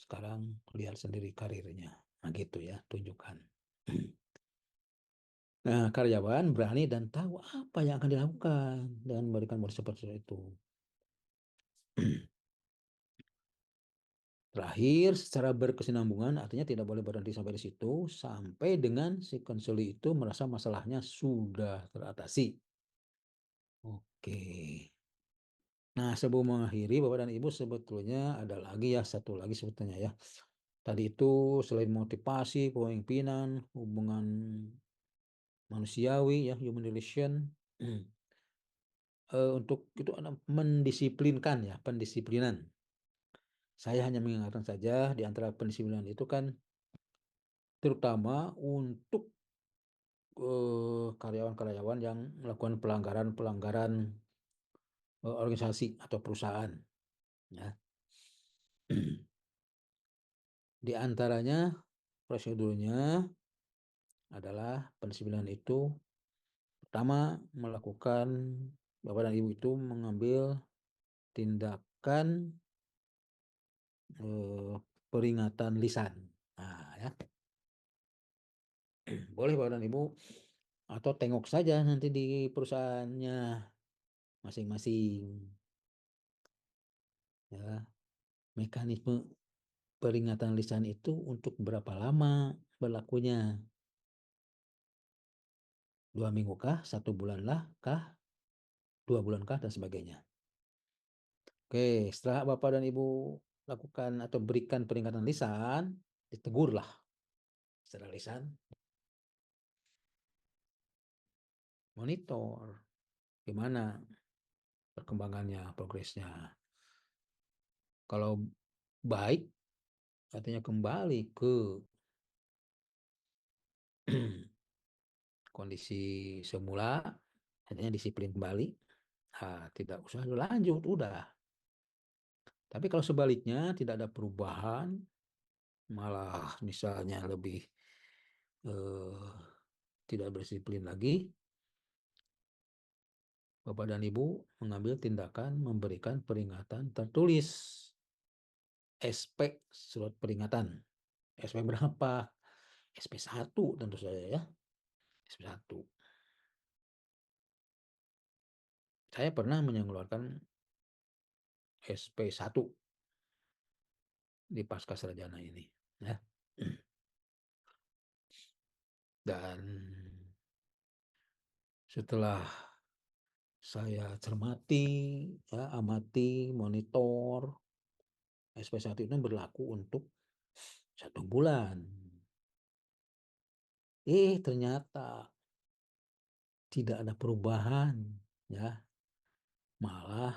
sekarang lihat sendiri karirnya. Nah gitu ya, tunjukkan. Nah, karyawan berani dan tahu apa yang akan dilakukan dengan memberikan modal seperti itu. Terakhir, secara berkesinambungan artinya tidak boleh berhenti sampai di situ sampai dengan si konsuli itu merasa masalahnya sudah teratasi. Oke. Nah, sebelum mengakhiri Bapak dan Ibu sebetulnya ada lagi ya satu lagi sebetulnya ya. Tadi itu selain motivasi, kepemimpinan, hubungan manusiawi ya, human relation, untuk itu ada mendisiplinkan ya, pendisiplinan. Saya hanya mengingatkan saja di antara pendisiplinan itu kan terutama untuk karyawan-karyawan yang melakukan pelanggaran-pelanggaran organisasi atau perusahaan. Ya. Di antaranya prosedurnya adalah pendisiplinan itu pertama melakukan Bapak dan Ibu itu mengambil tindakan peringatan lisan. Nah, ya. Boleh Bapak dan Ibu atau tengok saja nanti di perusahaannya masing-masing. Ya, mekanisme peringatan lisan itu untuk berapa lama berlakunya? 2 minggu kah? 1 bulan lah kah? 2 bulan kah? Dan sebagainya. Oke, setelah Bapak dan Ibu lakukan atau berikan peringatan lisan, ditegurlah secara lisan, monitor gimana perkembangannya, progresnya. Kalau baik, artinya kembali ke kondisi semula, artinya disiplin kembali. Nah, tidak usah lanjut, udah. Tapi kalau sebaliknya tidak ada perubahan, malah misalnya lebih tidak berdisiplin lagi, Bapak dan Ibu mengambil tindakan memberikan peringatan tertulis. SP surat peringatan. SP berapa? SP1 tentu saja ya. SP1. Saya pernah mengeluarkan SP1 di pasca sarjana ini. Ya. Dan setelah saya cermati, ya, amati, monitor, SP1 itu berlaku untuk 1 bulan. Ternyata tidak ada perubahan, ya, malah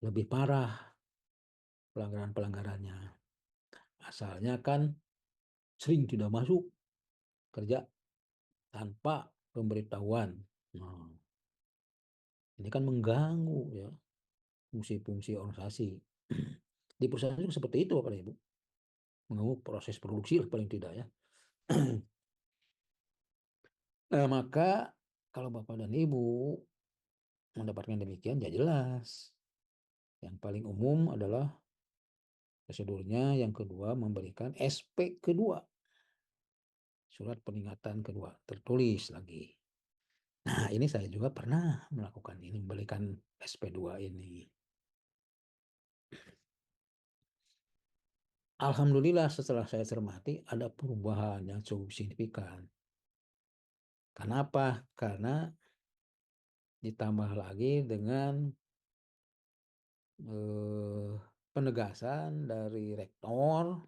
lebih parah pelanggaran-pelanggarannya. Asalnya kan sering tidak masuk kerja tanpa pemberitahuan. Nah, ini kan mengganggu ya fungsi-fungsi organisasi. Di perusahaan juga seperti itu Bapak Ibu. Mengganggu proses produksi lah paling tidak ya. Maka kalau Bapak dan Ibu mendapatkan demikian ya jelas Yang paling umum adalah prosedurnya. Yang kedua, memberikan SP kedua, surat peringatan kedua, tertulis lagi. Nah, ini saya juga pernah melakukan ini, memberikan SP2 ini. Alhamdulillah setelah saya cermati ada perubahan yang cukup signifikan. Kenapa? Karena ditambah lagi dengan penegasan dari rektor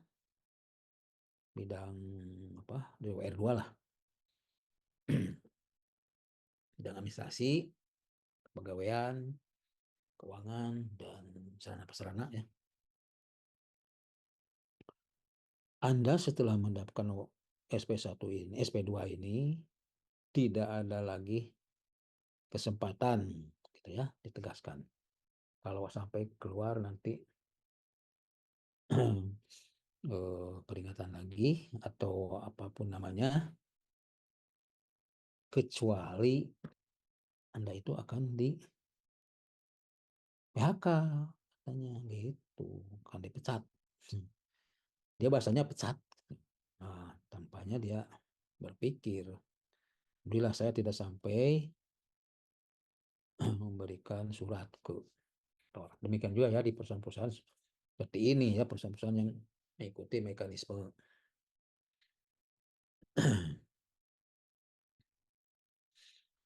bidang apa, DWR2 lah, bidang administrasi, kepegawaian, keuangan, dan sarana prasarana ya. Anda setelah mendapatkan SP1 ini, SP2 ini, tidak ada lagi kesempatan, gitu ya, ditegaskan. Kalau sampai keluar nanti peringatan lagi atau apapun namanya, kecuali Anda itu akan di PHK, katanya gitu, kan dipecat. Dia bahasanya pecat. Nah, tampaknya dia berpikir, alhamdulillah saya tidak sampai memberikan surat ke rektor. Demikian juga ya di perusahaan-perusahaan seperti ini ya, perusahaan-perusahaan yang mengikuti mekanisme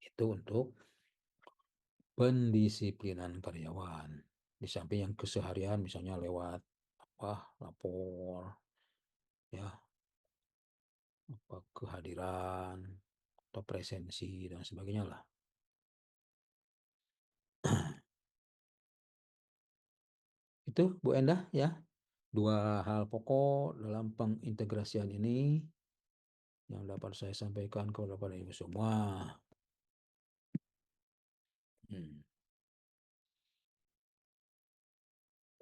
itu untuk pendisiplinan karyawan. Di samping yang keseharian misalnya lewat apa, lapor ya, apa kehadiran atau presensi dan sebagainya lah. Itu Bu Endah ya, dua hal pokok dalam pengintegrasian ini yang dapat saya sampaikan kepada Ibu semua. Hmm.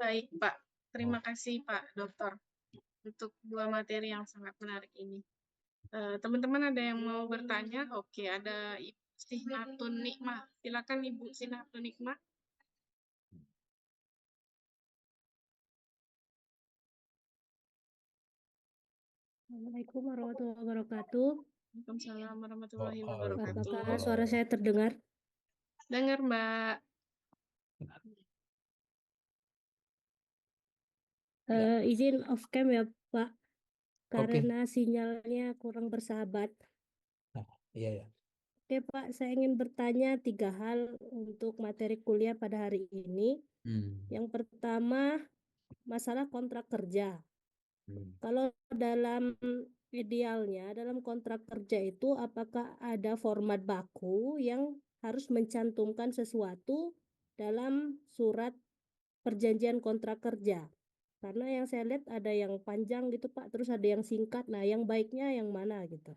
Baik, Pak. Terima Oh. kasih, Pak Dokter, untuk dua materi yang sangat menarik ini. Teman-teman ada yang mau bertanya? Oke, ada Ibu Sinatun Nikmah. Silakan Ibu Sinatun Nikmah. Assalamualaikum warahmatullahi wabarakatuh. Waalaikumsalam warahmatullahi wabarakatuh. Apakah suara saya terdengar? Dengar, Mbak. Izin off cam ya, Pak, Oke. karena sinyalnya kurang bersahabat. Nah, iya ya. Oke, Pak, saya ingin bertanya 3 hal untuk materi kuliah pada hari ini. Hmm. Yang pertama, masalah kontrak kerja. Hmm. Kalau dalam idealnya, dalam kontrak kerja itu apakah ada format baku yang harus mencantumkan sesuatu dalam surat perjanjian kontrak kerja? Karena yang saya lihat ada yang panjang gitu Pak, terus ada yang singkat. Nah, yang baiknya yang mana gitu.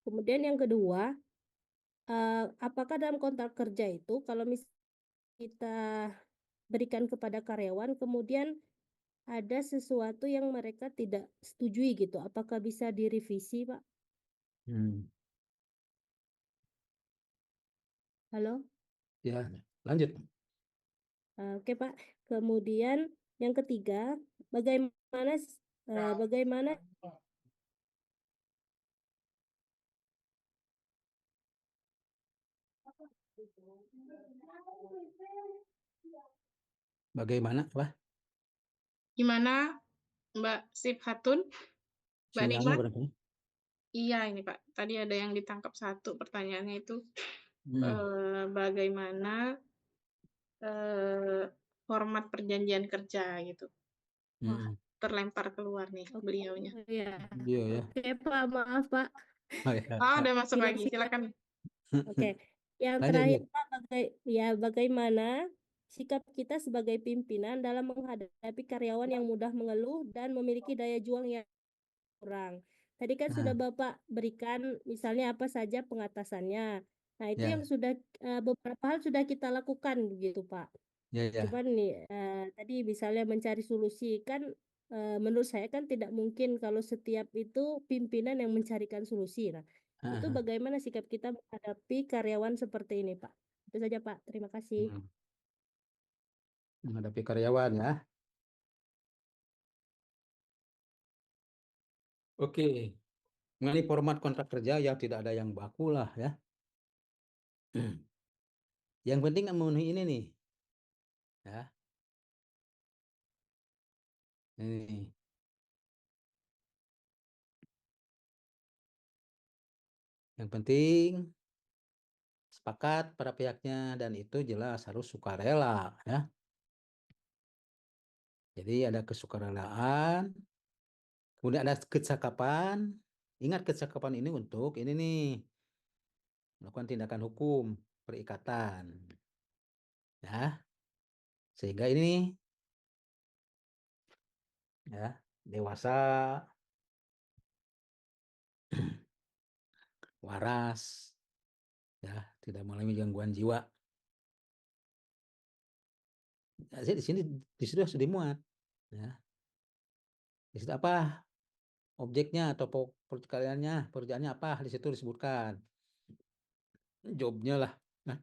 Kemudian yang kedua, apakah dalam kontrak kerja itu kalau kita berikan kepada karyawan, kemudian ada sesuatu yang mereka tidak setujui gitu, apakah bisa direvisi, Pak? Hmm. Halo? Ya, lanjut. Oke, Pak. Kemudian yang ketiga, bagaimana bagaimana Bagaimana, Pak? Gimana, Mbak Siphatun? Mbak Sinyalnya Nikmah? barangkali. Iya, ini Pak. Tadi ada yang ditangkap satu pertanyaannya itu Hmm. bagaimana format perjanjian kerja gitu. Wah, Hmm. terlempar keluar nih beliaunya. ya. Iya ya. Oke, Pak, maaf, Pak. Udah masuk lagi. Silakan. Silakan. Oke, yang Lanjut, terakhir lanjut. Pak, bagaimana sikap kita sebagai pimpinan dalam menghadapi karyawan yang mudah mengeluh dan memiliki daya juang yang kurang. Tadi kan sudah Nah, Bapak berikan misalnya apa saja pengatasannya. Nah, itu yang ya, sudah beberapa hal sudah kita lakukan begitu, Pak. ya, ya. Cuman nih tadi misalnya mencari solusi kan menurut saya kan tidak mungkin kalau setiap itu pimpinan yang mencarikan solusi. Nah, itu Ah, bagaimana sikap kita menghadapi karyawan seperti ini, Pak? Itu saja, Pak. Terima kasih. hmm. menghadapi karyawan ya. Oke, mengenai format kontrak kerja ya tidak ada yang baku lah ya. Yang penting memenuhi ini nih, ya. Ini yang penting sepakat para pihaknya dan itu jelas harus sukarela ya. Jadi ada kesukarelaan, kemudian ada kecakapan. Ingat kecakapan ini untuk ini nih melakukan tindakan hukum perikatan ya. Sehingga ini ya dewasa, waras ya, tidak mengalami gangguan jiwa. Ya, di situ sudah dimuat ya. Di situ apa objeknya atau pekerjaannya apa di situ disebutkan jobnya lah, nah,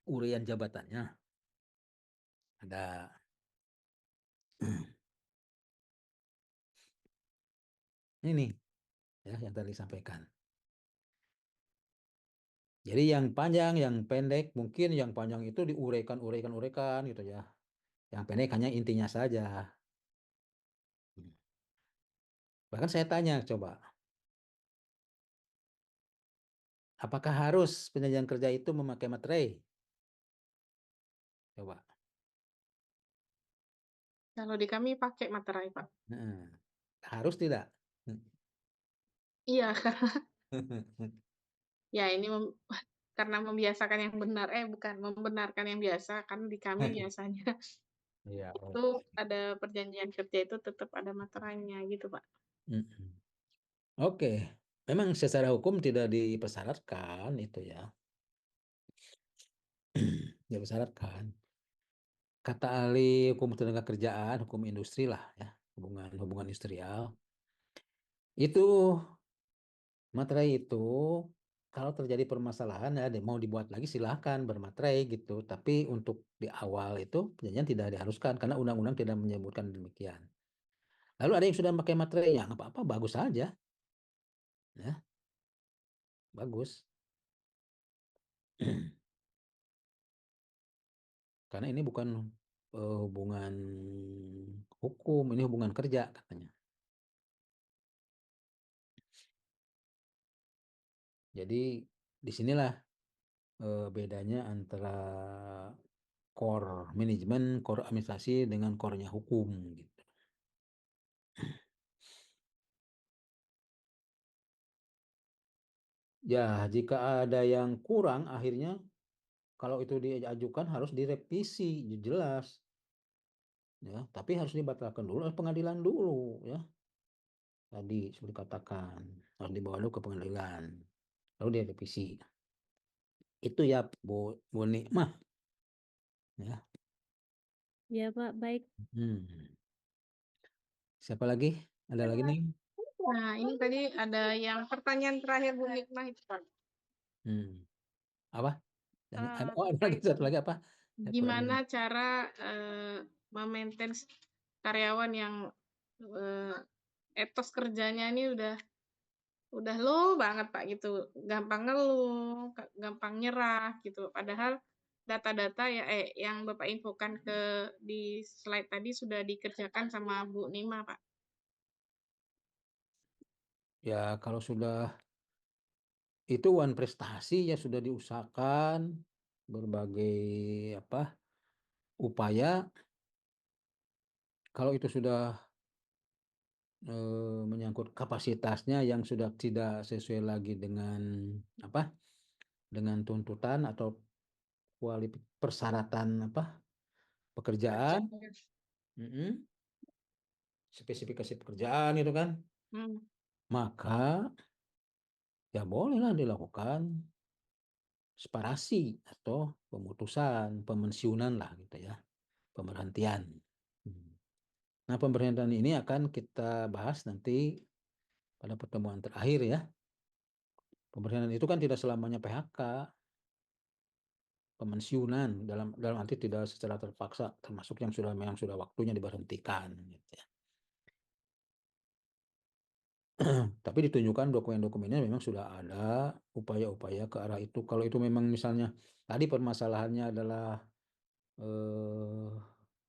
urian jabatannya ada. Ini ya yang tadi disampaikan. Jadi yang panjang, yang pendek, mungkin yang panjang itu diuraikan gitu ya. Yang pendek hanya intinya saja. Bahkan saya tanya coba, apakah harus penjanjian kerja itu memakai materai? Coba. Kalau di kami pakai materai, Pak. Nah, harus tidak? Iya, ya ini karena membiasakan yang benar, bukan membenarkan yang biasa, kan di kami biasanya Iya. itu ada perjanjian kerja itu tetap ada materainya gitu, Pak. Oke, memang secara hukum tidak dipersyaratkan itu ya. Dipersyaratkan. Kata ahli hukum tenaga kerjaan, hukum industri lah ya, hubungan industrial. Itu materai itu kalau terjadi permasalahan ya mau dibuat lagi silahkan bermaterai gitu. Tapi untuk di awal itu perjanjian tidak diharuskan karena undang-undang tidak menyebutkan demikian. Lalu ada yang sudah pakai materai ya nggak apa-apa, bagus saja, ya bagus. Karena ini bukan hubungan hukum, ini hubungan kerja katanya. Jadi disinilah bedanya antara core manajemen, core administrasi dengan core-nya hukum gitu. Ya, jika ada yang kurang akhirnya kalau itu diajukan harus direvisi jelas ya, tapi harus dibatalkan dulu oleh pengadilan dulu ya. Tadi sudah dikatakan harus dibawa dulu ke pengadilan lalu direvisi. Itu ya Bu Nikmah ya. Ya, Pak, baik. Siapa lagi? Ada lagi nih? Nah, ini tadi ada yang pertanyaan terakhir Bu Nikmah itu, Pak. Apa? Oh, ada lagi Terkait satu lagi apa? gimana cara memaintain karyawan yang etos kerjanya ini udah low banget, Pak, gitu. Gampang ngeluh, gampang nyerah gitu. Padahal data-data ya yang Bapak infokan di slide tadi sudah dikerjakan sama Bu Nima, Pak. Ya, kalau sudah itu one prestasi ya sudah diusahakan berbagai apa upaya. Kalau itu sudah menyangkut kapasitasnya yang sudah tidak sesuai lagi dengan apa dengan tuntutan atau persyaratan apa pekerjaan, spesifikasi pekerjaan itu kan, maka ya bolehlah dilakukan separasi atau pemutusan, pemensiunan lah gitu ya, pemberhentian. Nah, pemberhentian ini akan kita bahas nanti pada pertemuan terakhir ya. Pemberhentian itu kan tidak selamanya PHK. pemensiunan dalam arti tidak secara terpaksa, termasuk yang memang sudah waktunya diberhentikan gitu ya. Tapi ditunjukkan dokumen-dokumennya memang sudah ada upaya-upaya ke arah itu. Kalau itu memang misalnya tadi permasalahannya adalah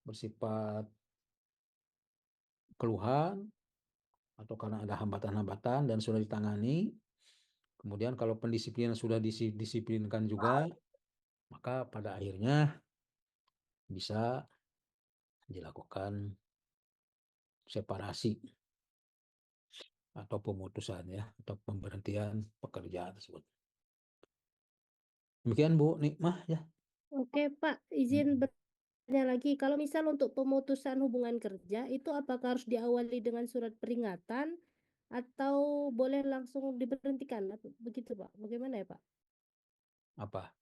bersifat keluhan atau karena ada hambatan-hambatan dan sudah ditangani, kemudian kalau pendisiplinan sudah disiplinkan juga, maka pada akhirnya bisa dilakukan separasi atau pemutusan ya, atau pemberhentian pekerjaan tersebut. Demikian Bu Nikmah ya. Oke Pak, izin bertanya lagi. Kalau misal untuk pemutusan hubungan kerja itu apakah harus diawali dengan surat peringatan atau boleh langsung diberhentikan? Begitu Pak. Bagaimana ya Pak? Apa?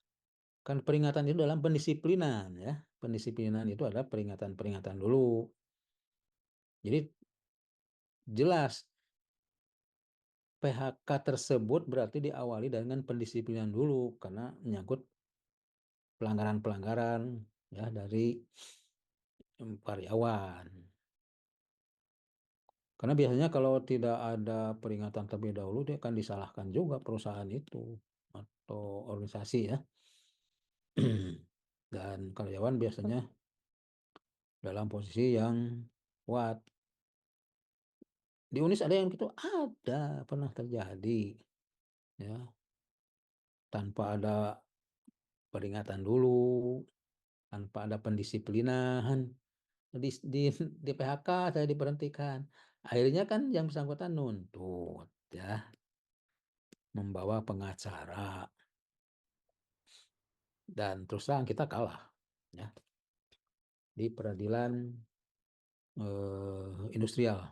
Kan peringatan itu dalam pendisiplinan ya. Pendisiplinan itu adalah peringatan-peringatan dulu. Jadi jelas PHK tersebut berarti diawali dengan pendisiplinan dulu karena menyangkut pelanggaran-pelanggaran ya dari karyawan. Karena biasanya kalau tidak ada peringatan terlebih dahulu dia akan disalahkan juga perusahaan itu atau organisasi ya. Dan karyawan biasanya dalam posisi yang kuat. Di UNIS ada yang gitu, ada pernah terjadi ya, tanpa ada peringatan dulu, tanpa ada pendisiplinan, di PHK saya diberhentikan. Akhirnya kan yang bersangkutan nuntut ya, membawa pengacara dan terus terang kita kalah ya di peradilan industrial,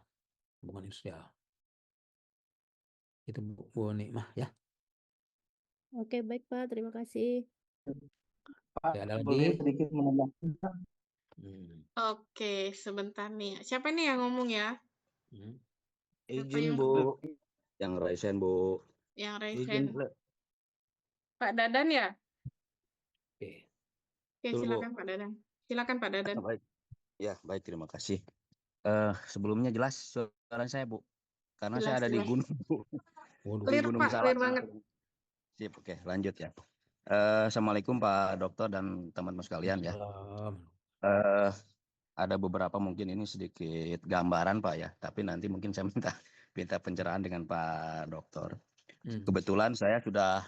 hubungan industrial. Itu Bu Nikmah ya. Oke, baik Pak. Terima kasih. Pak, Ya, ada boleh lagi? sedikit menambahkan? Oke, sebentar nih. Siapa nih yang ngomong ya? Siapa Izin yang Bu, yang raisen Bu. yang Izin raise hand? Pak Dadan ya? Oke. Oke, Betul, Bu. silakan Pak Dadan. Silakan Pak Dadan. Baik. Ya, baik, terima kasih. Sebelumnya jelas suara saya Bu, karena saya Jelas, ada di jelas. gunung Bu. Waduh. Di Clear Gunung Pak, clear Salak. banget. Sip, oke, lanjut ya. Assalamualaikum Pak Dokter dan teman-teman sekalian ya. Salam. Ada beberapa mungkin ini sedikit gambaran Pak ya, tapi nanti mungkin saya minta pencerahan dengan Pak Dokter. Kebetulan saya sudah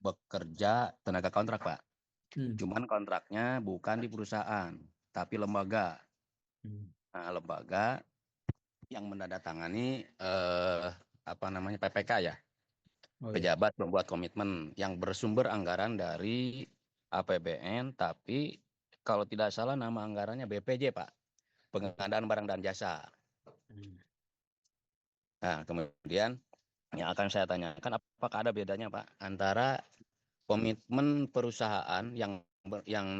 bekerja tenaga kontrak Pak. Cuman kontraknya bukan di perusahaan, tapi lembaga. Nah, lembaga yang menandatangani PPK ya. Oh, ya. Pejabat membuat komitmen yang bersumber anggaran dari APBN, tapi kalau tidak salah nama anggarannya BPJ Pak, pengadaan barang dan jasa. Nah, kemudian yang akan saya tanyakan, apakah ada bedanya Pak antara komitmen perusahaan yang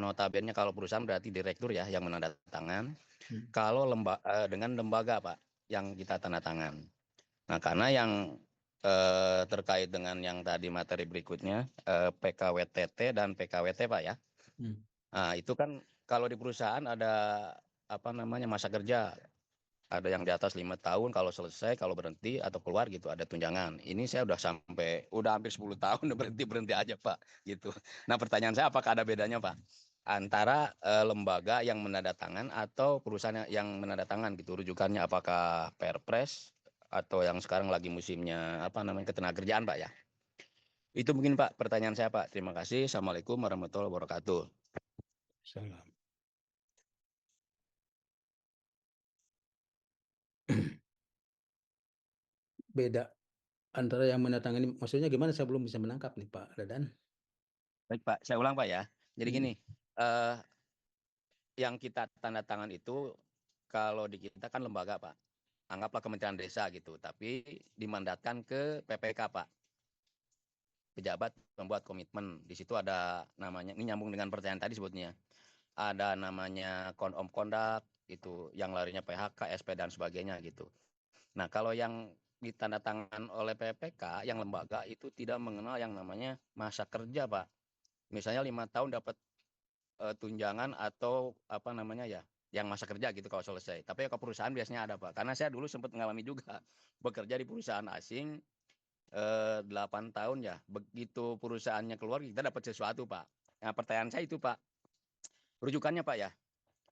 notabene kalau perusahaan berarti direktur ya yang menandatangan, kalau dengan lembaga Pak yang kita tanda tangan. Nah, karena yang terkait dengan yang tadi materi berikutnya PKWTT dan PKWT Pak ya. Nah, itu kan kalau di perusahaan ada masa kerja. Ada yang di atas 5 tahun kalau selesai, kalau berhenti atau keluar gitu ada tunjangan. Ini saya udah hampir 10 tahun berhenti aja Pak gitu. Nah, pertanyaan saya apakah ada bedanya Pak antara lembaga yang menandatangan atau perusahaan yang menandatangan gitu, rujukannya apakah Perpres atau yang sekarang lagi musimnya ketenagakerjaan Pak ya. Itu mungkin Pak pertanyaan saya Pak. Terima kasih. Assalamualaikum warahmatullahi wabarakatuh. Salam. Beda antara yang menandatangani, maksudnya gimana, saya belum bisa menangkap nih Pak Dadan. Baik Pak, saya ulang Pak ya. Jadi gini, yang kita tanda tangan itu kalau di kita kan lembaga Pak, anggaplah Kementerian Desa gitu, tapi dimandatkan ke PPK Pak. Pejabat membuat komitmen, di situ ada namanya, ini nyambung dengan pertanyaan tadi sebutnya, ada namanya Code of Conduct itu, yang larinya PHK, SP dan sebagainya gitu. Nah, kalau yang ditandatangan oleh PPK, yang lembaga itu tidak mengenal yang namanya masa kerja Pak. misalnya 5 tahun dapat tunjangan atau apa namanya ya, yang masa kerja gitu kalau selesai. Tapi kalau perusahaan biasanya ada Pak. Karena saya dulu sempat mengalami juga bekerja di perusahaan asing 8 tahun ya. Begitu perusahaannya keluar kita dapat sesuatu Pak. Nah pertanyaan saya itu Pak, rujukannya Pak ya.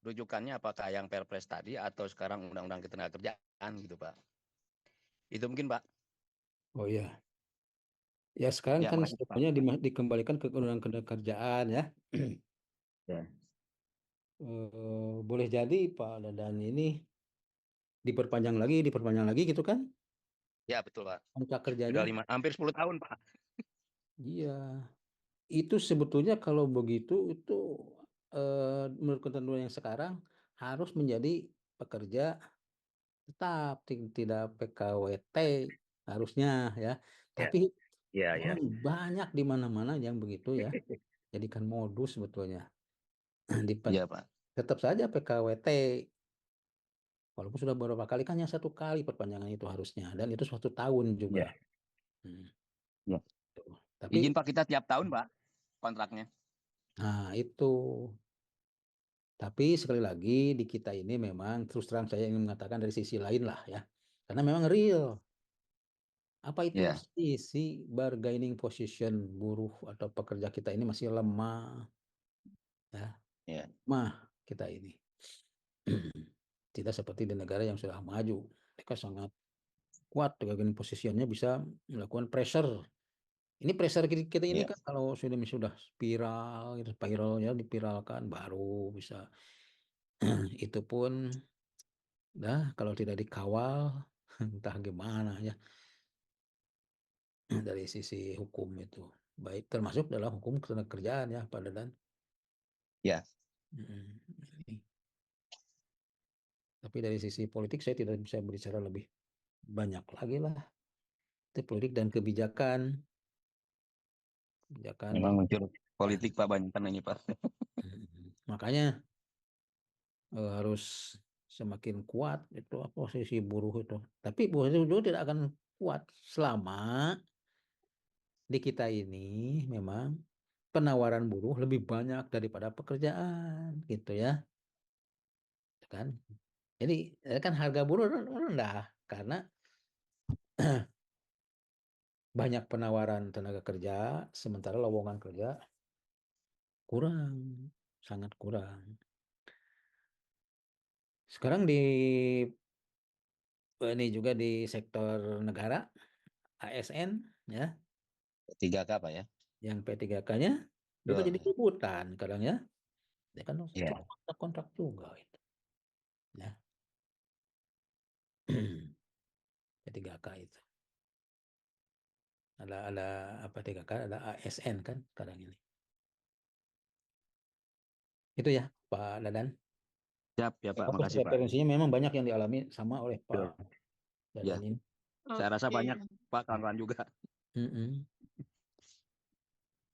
Rujukannya apakah yang Perpres tadi atau sekarang Undang-Undang Ketenagakerjaan gitu Pak. Itu mungkin Pak. Oh iya. Ya sekarang Ya kan makasih Pak. semuanya dikembalikan ke undang kerjaan ya. Ya. Boleh jadi Pak Dadan ini diperpanjang lagi gitu kan? Ya betul Pak. Kontrak Sudah kerjanya. hampir 10 tahun Pak. Iya. Itu sebetulnya kalau begitu itu menurut ketentuan yang sekarang harus menjadi pekerja tetap, tidak PKWT harusnya ya. Ya, Tapi ya, ya. memang banyak di mana-mana yang begitu ya. Jadikan modus sebetulnya. Iya Pak. Tetap saja PKWT. Walaupun sudah beberapa kali kan yang 1 kali perpanjangan itu harusnya dan itu 1 tahun juga. Ya. Hmm, Ya. tuh. Tapi Izin Pak kita tiap tahun Pak kontraknya. nah itu. Tapi sekali lagi di kita ini memang terus terang saya ingin mengatakan dari sisi lain lah ya. Karena memang real. Apa itu Ya. sisi bargaining position buruh atau pekerja kita ini masih lemah ya. Ya. Lemah kita ini. Tidak seperti di negara yang sudah maju. Mereka sangat kuat bargaining positionnya bisa melakukan pressure. Ini pressure kita ini Ya. kan kalau sudah spiral gitu, spiral ya dipiralkan baru bisa. Itu pun kalau tidak dikawal entah gimana ya dari sisi hukum itu. Baik termasuk dalam hukum ketenagakerjaan ya Pak Dadan. Ya. Ini. Tapi dari sisi politik saya tidak bisa berbicara lebih banyak lagi lah. Itu politik dan kebijakan. Memang muncul politik Pak banyak ini Pak. Makanya harus semakin kuat itu posisi buruh itu. Tapi buruh tidak akan kuat selama di kita ini memang penawaran buruh lebih banyak daripada pekerjaan gitu ya. Kan? Jadi kan harga buruh rendah karena banyak penawaran tenaga kerja sementara lowongan kerja kurang, sangat kurang. Sekarang ini juga di sektor negara ASN ya, 3K Pak ya. yang P3K-nya juga jadi rebutan kadang ya. Ya kan Ya. kontrak juga itu. Ya. P3K itu. Ada apa 3K, ada ASN kan sekarang ini. Itu ya Pak Dadan. Siap ya Pak, makasih Pak. Referensinya memang banyak yang dialami sama oleh Pak Ya. Dadan ini. Saya rasa Oke. banyak Pak kawan-kawan juga.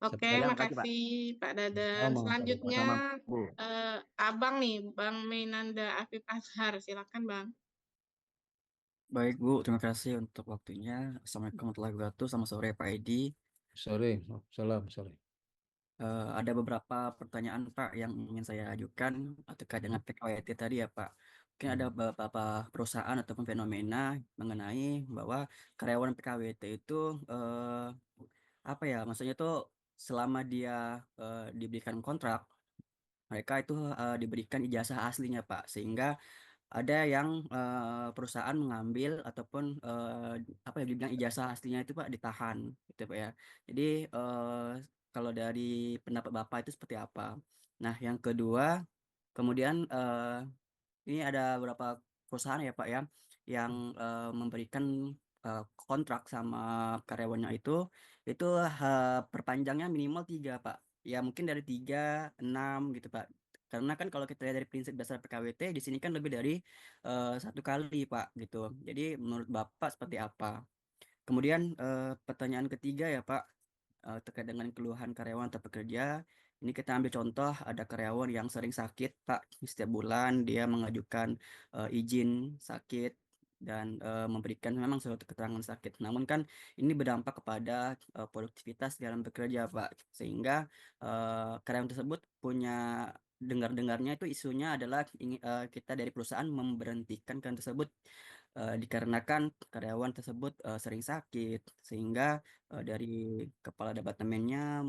Oke, Ya, makasih, Pak. makasih Pak Dadan. Sama-sama. Selanjutnya Sama-sama, Bu. Abang nih, Bang Mainanda Afif Azhar. Silakan Bang. Baik Bu, terima kasih untuk waktunya. Assalamualaikum warahmatullahi wabarakatuh. Selamat sore Pak Edi. Sore, salam sore. Ada beberapa pertanyaan Pak yang ingin saya ajukan terkait dengan PKWT tadi ya Pak. Mungkin ada beberapa perusahaan ataupun fenomena mengenai bahwa karyawan PKWT itu apa ya, maksudnya itu selama dia diberikan kontrak, mereka itu diberikan ijazah aslinya Pak, sehingga ada yang perusahaan mengambil ataupun apa ya dibilang ijazah aslinya itu Pak ditahan gitu Pak ya. Jadi kalau dari pendapat Bapak itu seperti apa? Nah, yang kedua, kemudian ini ada beberapa perusahaan ya Pak ya yang memberikan kontrak sama karyawannya itu perpanjangnya minimal 3 Pak. Ya mungkin dari 3, 6 gitu Pak. Karena kan kalau kita lihat dari prinsip dasar PKWT di sini kan lebih dari 1 kali Pak gitu. Jadi menurut Bapak seperti apa? Kemudian pertanyaan ketiga ya Pak, terkait dengan keluhan karyawan atau pekerja. Ini kita ambil contoh ada karyawan yang sering sakit Pak. Setiap bulan dia mengajukan izin sakit dan memberikan memang suatu keterangan sakit. Namun kan ini berdampak kepada produktivitas dalam bekerja, Pak. Sehingga karyawan tersebut punya dengar-dengarnya itu isunya adalah kita dari perusahaan memberhentikan karyawan tersebut dikarenakan karyawan tersebut sering sakit, sehingga dari kepala departemennya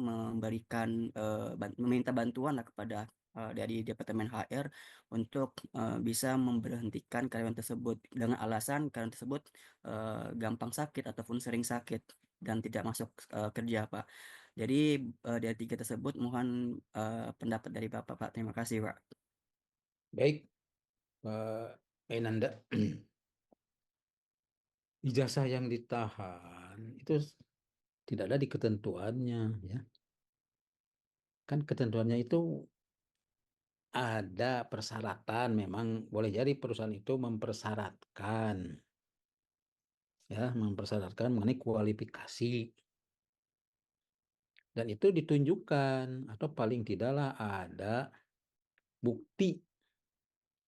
meminta bantuan lah kepada dari departemen HR untuk bisa memberhentikan karyawan tersebut dengan alasan karyawan tersebut gampang sakit ataupun sering sakit dan tidak masuk kerja, Pak. Jadi dari tiga tersebut mohon pendapat dari Bapak, Pak. Terima kasih, Pak. Baik, Pak Enanda. Ijazah yang ditahan itu tidak ada di ketentuannya, ya. Kan ketentuannya itu ada persyaratan, memang boleh jadi perusahaan itu mempersyaratkan, ya, mempersyaratkan mengenai kualifikasi, dan itu ditunjukkan atau paling tidaklah ada bukti,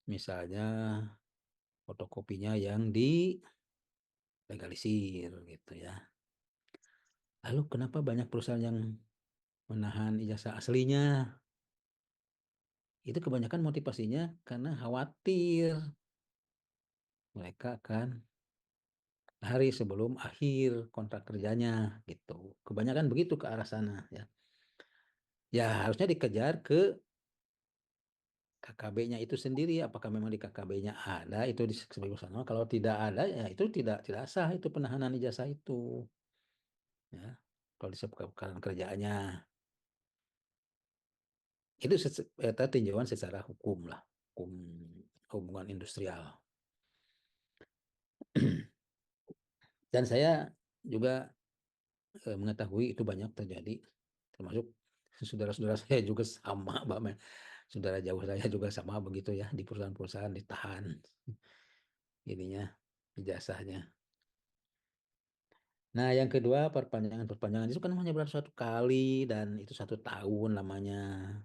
misalnya fotokopinya yang dilegalisir gitu ya. Lalu kenapa banyak perusahaan yang menahan ijazah aslinya? Itu kebanyakan motivasinya karena khawatir mereka akan hari sebelum akhir kontrak kerjanya gitu. Kebanyakan begitu ke arah sana ya. Ya harusnya dikejar ke KKB-nya itu sendiri, apakah memang di KKB-nya ada itu sebagai perusahaan. Kalau tidak ada ya itu tidak sah itu penahanan ijazah itu. Ya. Kalau disebutkan kerjaannya itu tinjauan secara hukum lah, hukum hubungan industrial. Dan saya juga mengetahui itu banyak terjadi, termasuk saudara-saudara saya juga sama, Mbak. Saudara jauh saya juga sama begitu ya, di perusahaan-perusahaan ditahan ininya ijazahnya. Nah, yang kedua perpanjangan itu kan hanya berlaku 1 kali dan itu 1 tahun lamanya.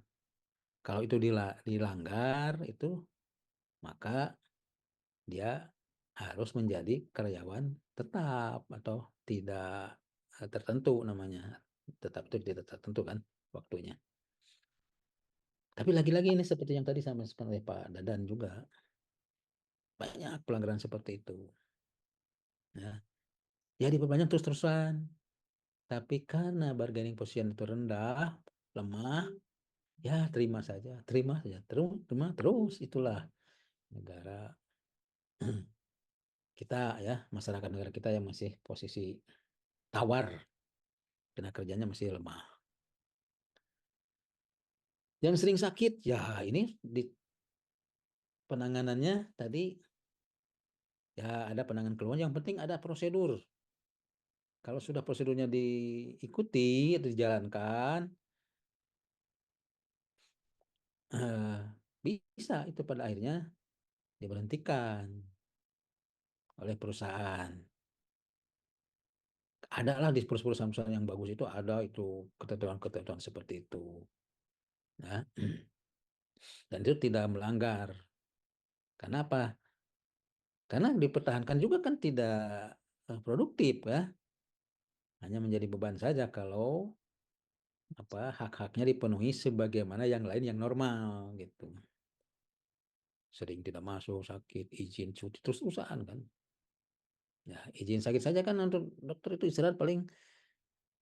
Kalau itu dilanggar itu maka dia harus menjadi karyawan tetap atau tidak tertentu namanya. Tetap itu tidak tertentu kan waktunya. Tapi lagi-lagi ini seperti yang tadi disampaikan oleh Pak Dadan juga, banyak pelanggaran seperti itu. Ya, ya diperpanjang terus-terusan. Tapi karena bargaining position itu rendah, lemah, ya terima saja, terima terus. Itulah negara kita ya, masyarakat negara kita yang masih posisi tawar, tenaga kerjanya masih lemah. Yang sering sakit, ya ini di penanganannya tadi ya ada penanganan keluhan, yang penting ada prosedur. Kalau sudah prosedurnya diikuti atau dijalankan, bisa itu pada akhirnya diberhentikan oleh perusahaan. Ada lah di perusahaan-perusahaan yang bagus itu ada itu ketentuan-ketentuan seperti itu. Ya. Dan itu tidak melanggar. Kenapa? Karena dipertahankan juga kan tidak produktif ya. Hanya menjadi beban saja kalau hak-haknya dipenuhi sebagaimana yang lain yang normal gitu. Sering tidak masuk, sakit, izin cuti terus usahaan kan. Ya, izin sakit saja kan untuk dokter itu istirahat paling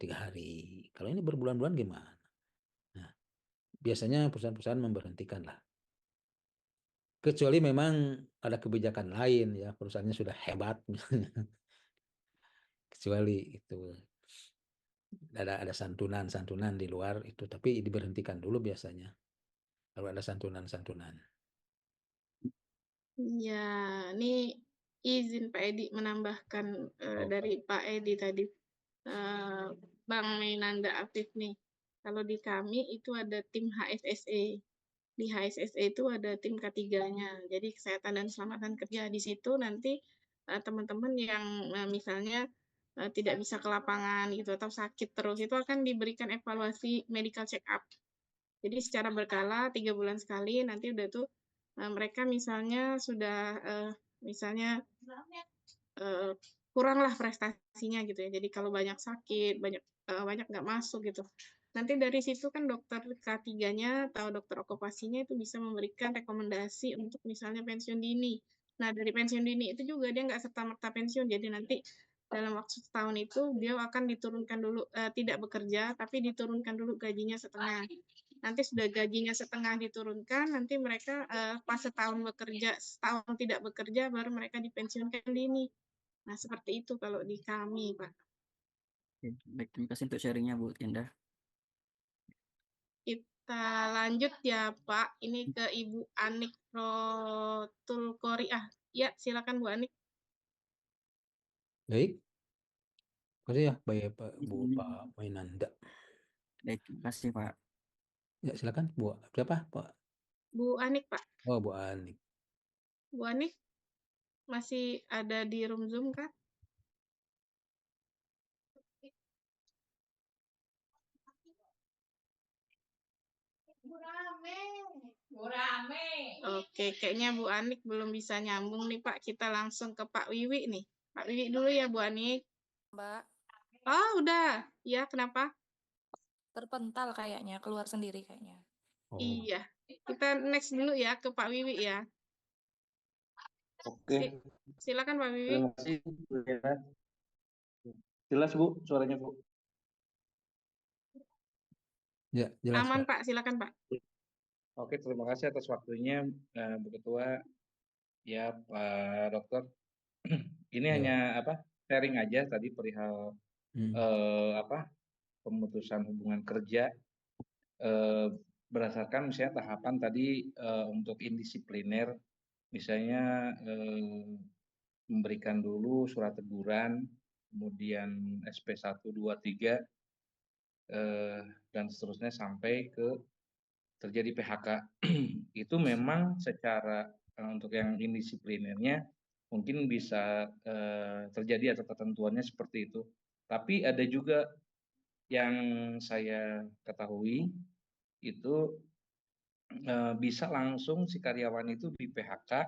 3 hari. Kalau ini berbulan-bulan gimana? Nah, biasanya perusahaan-perusahaan memberhentikan lah. Kecuali memang ada kebijakan lain ya, perusahaannya sudah hebat misalnya. Kecuali itu ada santunan di luar itu, tapi diberhentikan dulu biasanya kalau ada santunan. Ya, ini izin Pak Edi menambahkan dari Pak Edi tadi. Bang Mainanda Afif nih. Kalau di kami itu ada tim HSSE. Di HSSE itu ada tim K3-nya. Jadi kesehatan dan keselamatan kerja. Di situ nanti teman-teman yang misalnya tidak bisa ke lapangan gitu atau sakit terus itu akan diberikan evaluasi medical check up. Jadi secara berkala 3 bulan sekali nanti udah tuh mereka misalnya sudah misalnya kuranglah prestasinya gitu ya. Jadi kalau banyak sakit, banyak nggak masuk gitu. Nanti dari situ kan dokter K3-nya atau dokter okupasinya itu bisa memberikan rekomendasi untuk misalnya pensiun dini. Nah, dari pensiun dini itu juga dia nggak serta-merta pensiun. Jadi nanti dalam waktu setahun itu dia akan diturunkan dulu, tidak bekerja, tapi diturunkan dulu gajinya setengah. Nanti sudah gajinya setengah diturunkan, nanti mereka pas setahun bekerja, setahun tidak bekerja, baru mereka dipensiunkan dini. Nah, seperti itu kalau di kami, Pak. Oke, baik, terima kasih untuk sharingnya Bu Indah. Kita lanjut ya, Pak. Ini ke Ibu Anik Rotul Koriah. Ya, silakan Bu Anik. Baik, kasih ya, baik Pak Mainanda. Baik, terima kasih Pak. Ya, silakan Bu. Siapa, Pak? Bu Anik, Pak. Oh, Bu Anik. Bu Anik masih ada di room Zoom kah? Oke, kayaknya Bu Anik belum bisa nyambung nih, Pak. Kita langsung ke Pak Wiwi nih. Pak Wiwi dulu ya, Bu Anik. Mbak, Oh, udah. Ya, kenapa? terpental kayaknya, keluar sendiri kayaknya. Oh, Iya. Kita next dulu ya ke Pak Wiwi ya. Oke, Silakan Pak Wiwi. terima kasih Bu Yana. Jelas Bu suaranya Bu. ya, jelas, Aman, Pak. Pak. Silakan, Pak. Oke, terima kasih atas waktunya Bu Ketua, ya Pak Dokter. Ini Ya. hanya sharing aja tadi perihal pemutusan hubungan kerja berdasarkan misalnya tahapan tadi untuk indisipliner, misalnya memberikan dulu surat teguran, kemudian SP 1, 2, 3, dan seterusnya sampai ke terjadi PHK. Itu memang secara untuk yang indisiplinernya mungkin bisa terjadi atau ketentuannya seperti itu. Tapi ada juga yang saya ketahui itu bisa langsung si karyawan itu di PHK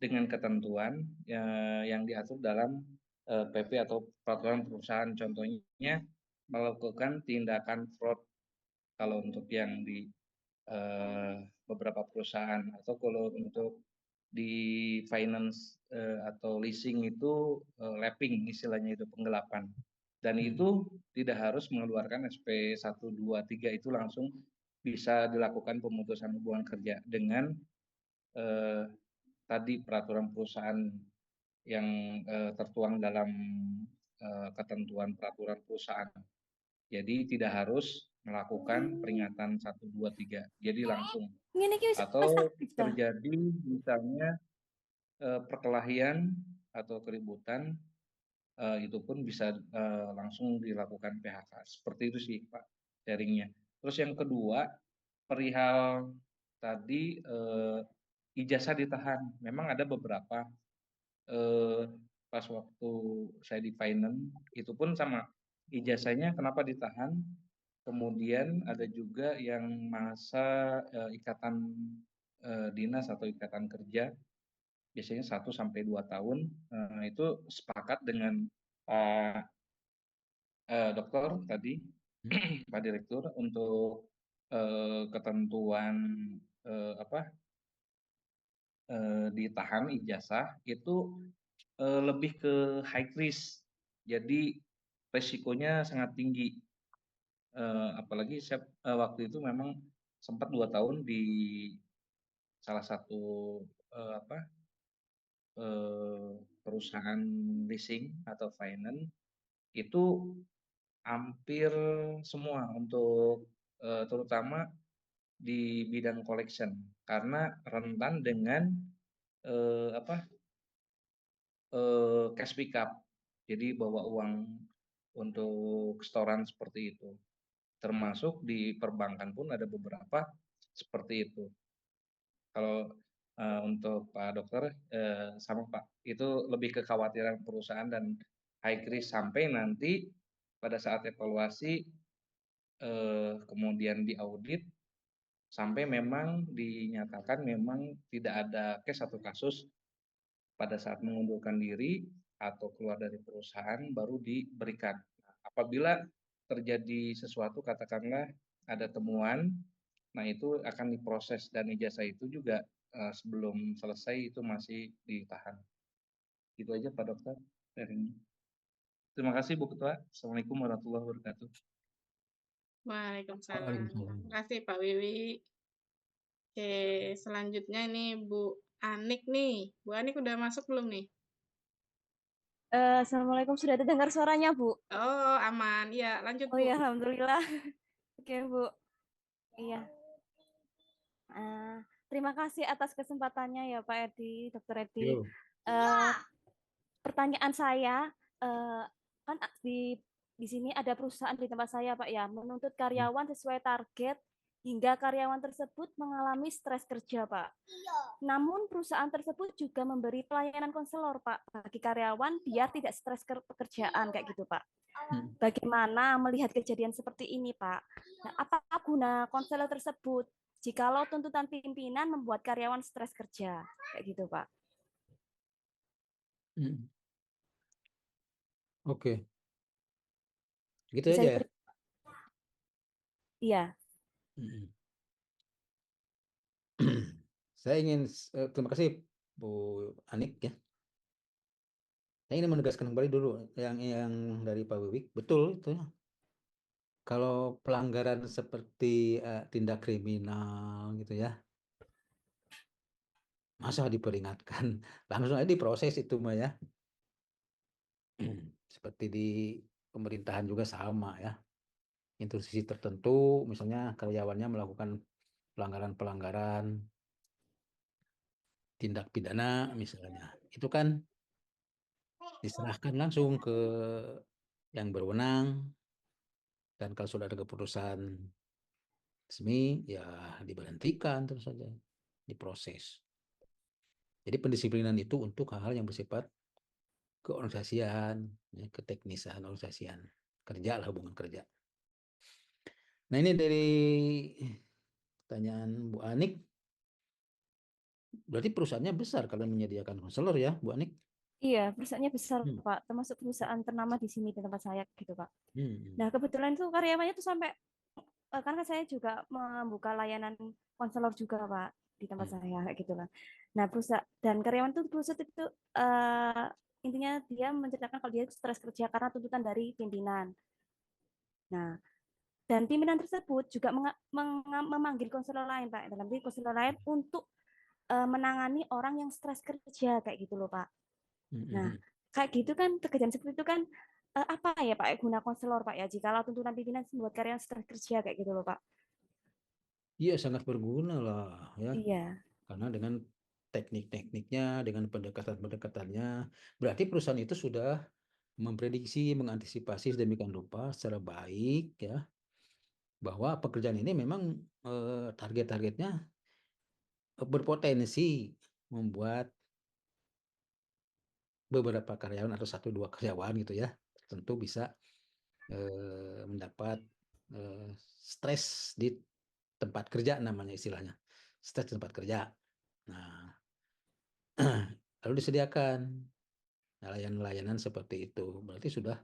dengan ketentuan yang diatur dalam PP atau peraturan perusahaan. Contohnya melakukan tindakan fraud kalau untuk yang di beberapa perusahaan, atau kalau untuk di finance atau leasing itu lapping istilahnya, itu penggelapan. Dan itu tidak harus mengeluarkan SP 1, 2, 3, itu langsung bisa dilakukan pemutusan hubungan kerja dengan tadi peraturan perusahaan yang tertuang dalam ketentuan peraturan perusahaan. Jadi tidak harus melakukan peringatan 1, 2, 3. Jadi langsung. Atau terjadi misalnya perkelahian atau keributan, itu pun bisa langsung dilakukan PHK. Seperti itu sih Pak sharingnya. Terus yang kedua, perihal tadi ijazah ditahan. Memang ada beberapa pas waktu saya di finance itu pun sama, ijazahnya kenapa ditahan. Kemudian ada juga yang masa ikatan dinas atau ikatan kerja, biasanya 1 sampai 2 tahun, itu sepakat dengan Pak Dokter tadi, Pak Direktur, untuk ketentuan ditahan ijazah itu lebih ke high risk, jadi resikonya sangat tinggi. Apalagi saya waktu itu memang sempat 2 tahun di salah satu perusahaan leasing atau finance, itu hampir semua untuk terutama di bidang collection, karena rentan dengan cash pickup. Jadi bawa uang untuk setoran seperti itu. Termasuk di perbankan pun ada beberapa seperti itu. Kalau untuk Pak Dokter sama Pak, itu lebih kekhawatiran perusahaan dan high risk sampai nanti pada saat evaluasi kemudian diaudit sampai memang dinyatakan memang tidak ada case atau kasus pada saat mengundurkan diri atau keluar dari perusahaan baru diberikan. Nah, apabila terjadi sesuatu, katakanlah ada temuan, nah itu akan diproses dan ijazah itu juga sebelum selesai itu masih ditahan. Itu aja Pak Dokter dari ini. Terima kasih Bu Ketua. Assalamualaikum warahmatullahi wabarakatuh. Waalaikumsalam. Waalaikumsalam. Terima kasih Pak Wiwi. Oke, selanjutnya ini Bu Anik nih. Bu Anik udah masuk belum nih? Assalamualaikum, sudah terdengar suaranya, Bu? Oh, aman. Ya, lanjut Oh Bu. ya, alhamdulillah. Oke, Bu. Iya. Terima kasih atas kesempatannya ya, Pak Edi, Dokter Edi. Yo. Pertanyaan saya, kan di sini ada perusahaan di tempat saya, Pak ya, menuntut karyawan sesuai target hingga karyawan tersebut mengalami stres kerja, Pak. Namun perusahaan tersebut juga memberi pelayanan konselor, Pak, bagi karyawan biar tidak stres pekerjaan kayak gitu, Pak. Bagaimana melihat kejadian seperti ini, Pak? Nah, apa guna konselor tersebut jikalau tuntutan pimpinan membuat karyawan stres kerja kayak gitu, Pak? Oke, gitu Bisa aja ya. diberi- Iya. Saya ingin terima kasih Bu Anik ya. Saya ingin menegaskan kembali dulu yang dari Pak Wiwik, betul itu. Kalau pelanggaran seperti tindak kriminal gitu ya, masa diperingatkan, langsung aja diproses itu mah ya. Seperti di pemerintahan juga sama ya. Institusi tertentu, misalnya karyawannya melakukan pelanggaran-pelanggaran tindak pidana misalnya, itu kan diserahkan langsung ke yang berwenang, dan kalau sudah ada keputusan resmi ya diberhentikan terus saja, diproses. Jadi pendisiplinan itu untuk hal-hal yang bersifat keorganisasian, ya, keteknisan organisasian, kerja lah, hubungan kerja. Nah ini dari pertanyaan Bu Anik, berarti perusahaannya besar kalau menyediakan konselor ya Bu Anik? Iya, perusahaannya besar, Pak. Termasuk perusahaan ternama di sini di tempat saya gitu, Pak. Nah, kebetulan tuh karyawannya tuh sampai karena saya juga membuka layanan konselor juga, Pak, di tempat saya kayak gitu kan. Nah, perusahaan dan karyawan tuh perusahaan itu intinya dia menceritakan kalau dia stres kerja karena tuntutan dari pimpinan. Nah, dan pimpinan tersebut juga memanggil konselor lain, Pak, dalam arti konselor lain untuk menangani orang yang stres kerja kayak gitu loh, Pak. Nah, kayak gitu kan kejadian seperti itu kan apa ya Pak guna konselor Pak ya jika tuntutan pimpinan membuat karyawan stres kerja kayak gitu loh Pak. Iya sangat berguna lah ya. Iya. Karena dengan teknik-tekniknya, dengan pendekatan-pendekatannya, berarti perusahaan itu sudah memprediksi, mengantisipasi sedemikian rupa secara baik ya, bahwa pekerjaan ini memang target-targetnya berpotensi membuat beberapa karyawan atau 1-2 karyawan gitu ya, tentu bisa mendapat stres di tempat kerja, namanya istilahnya, stres di tempat kerja. Nah, lalu disediakan layanan-layanan seperti itu, berarti sudah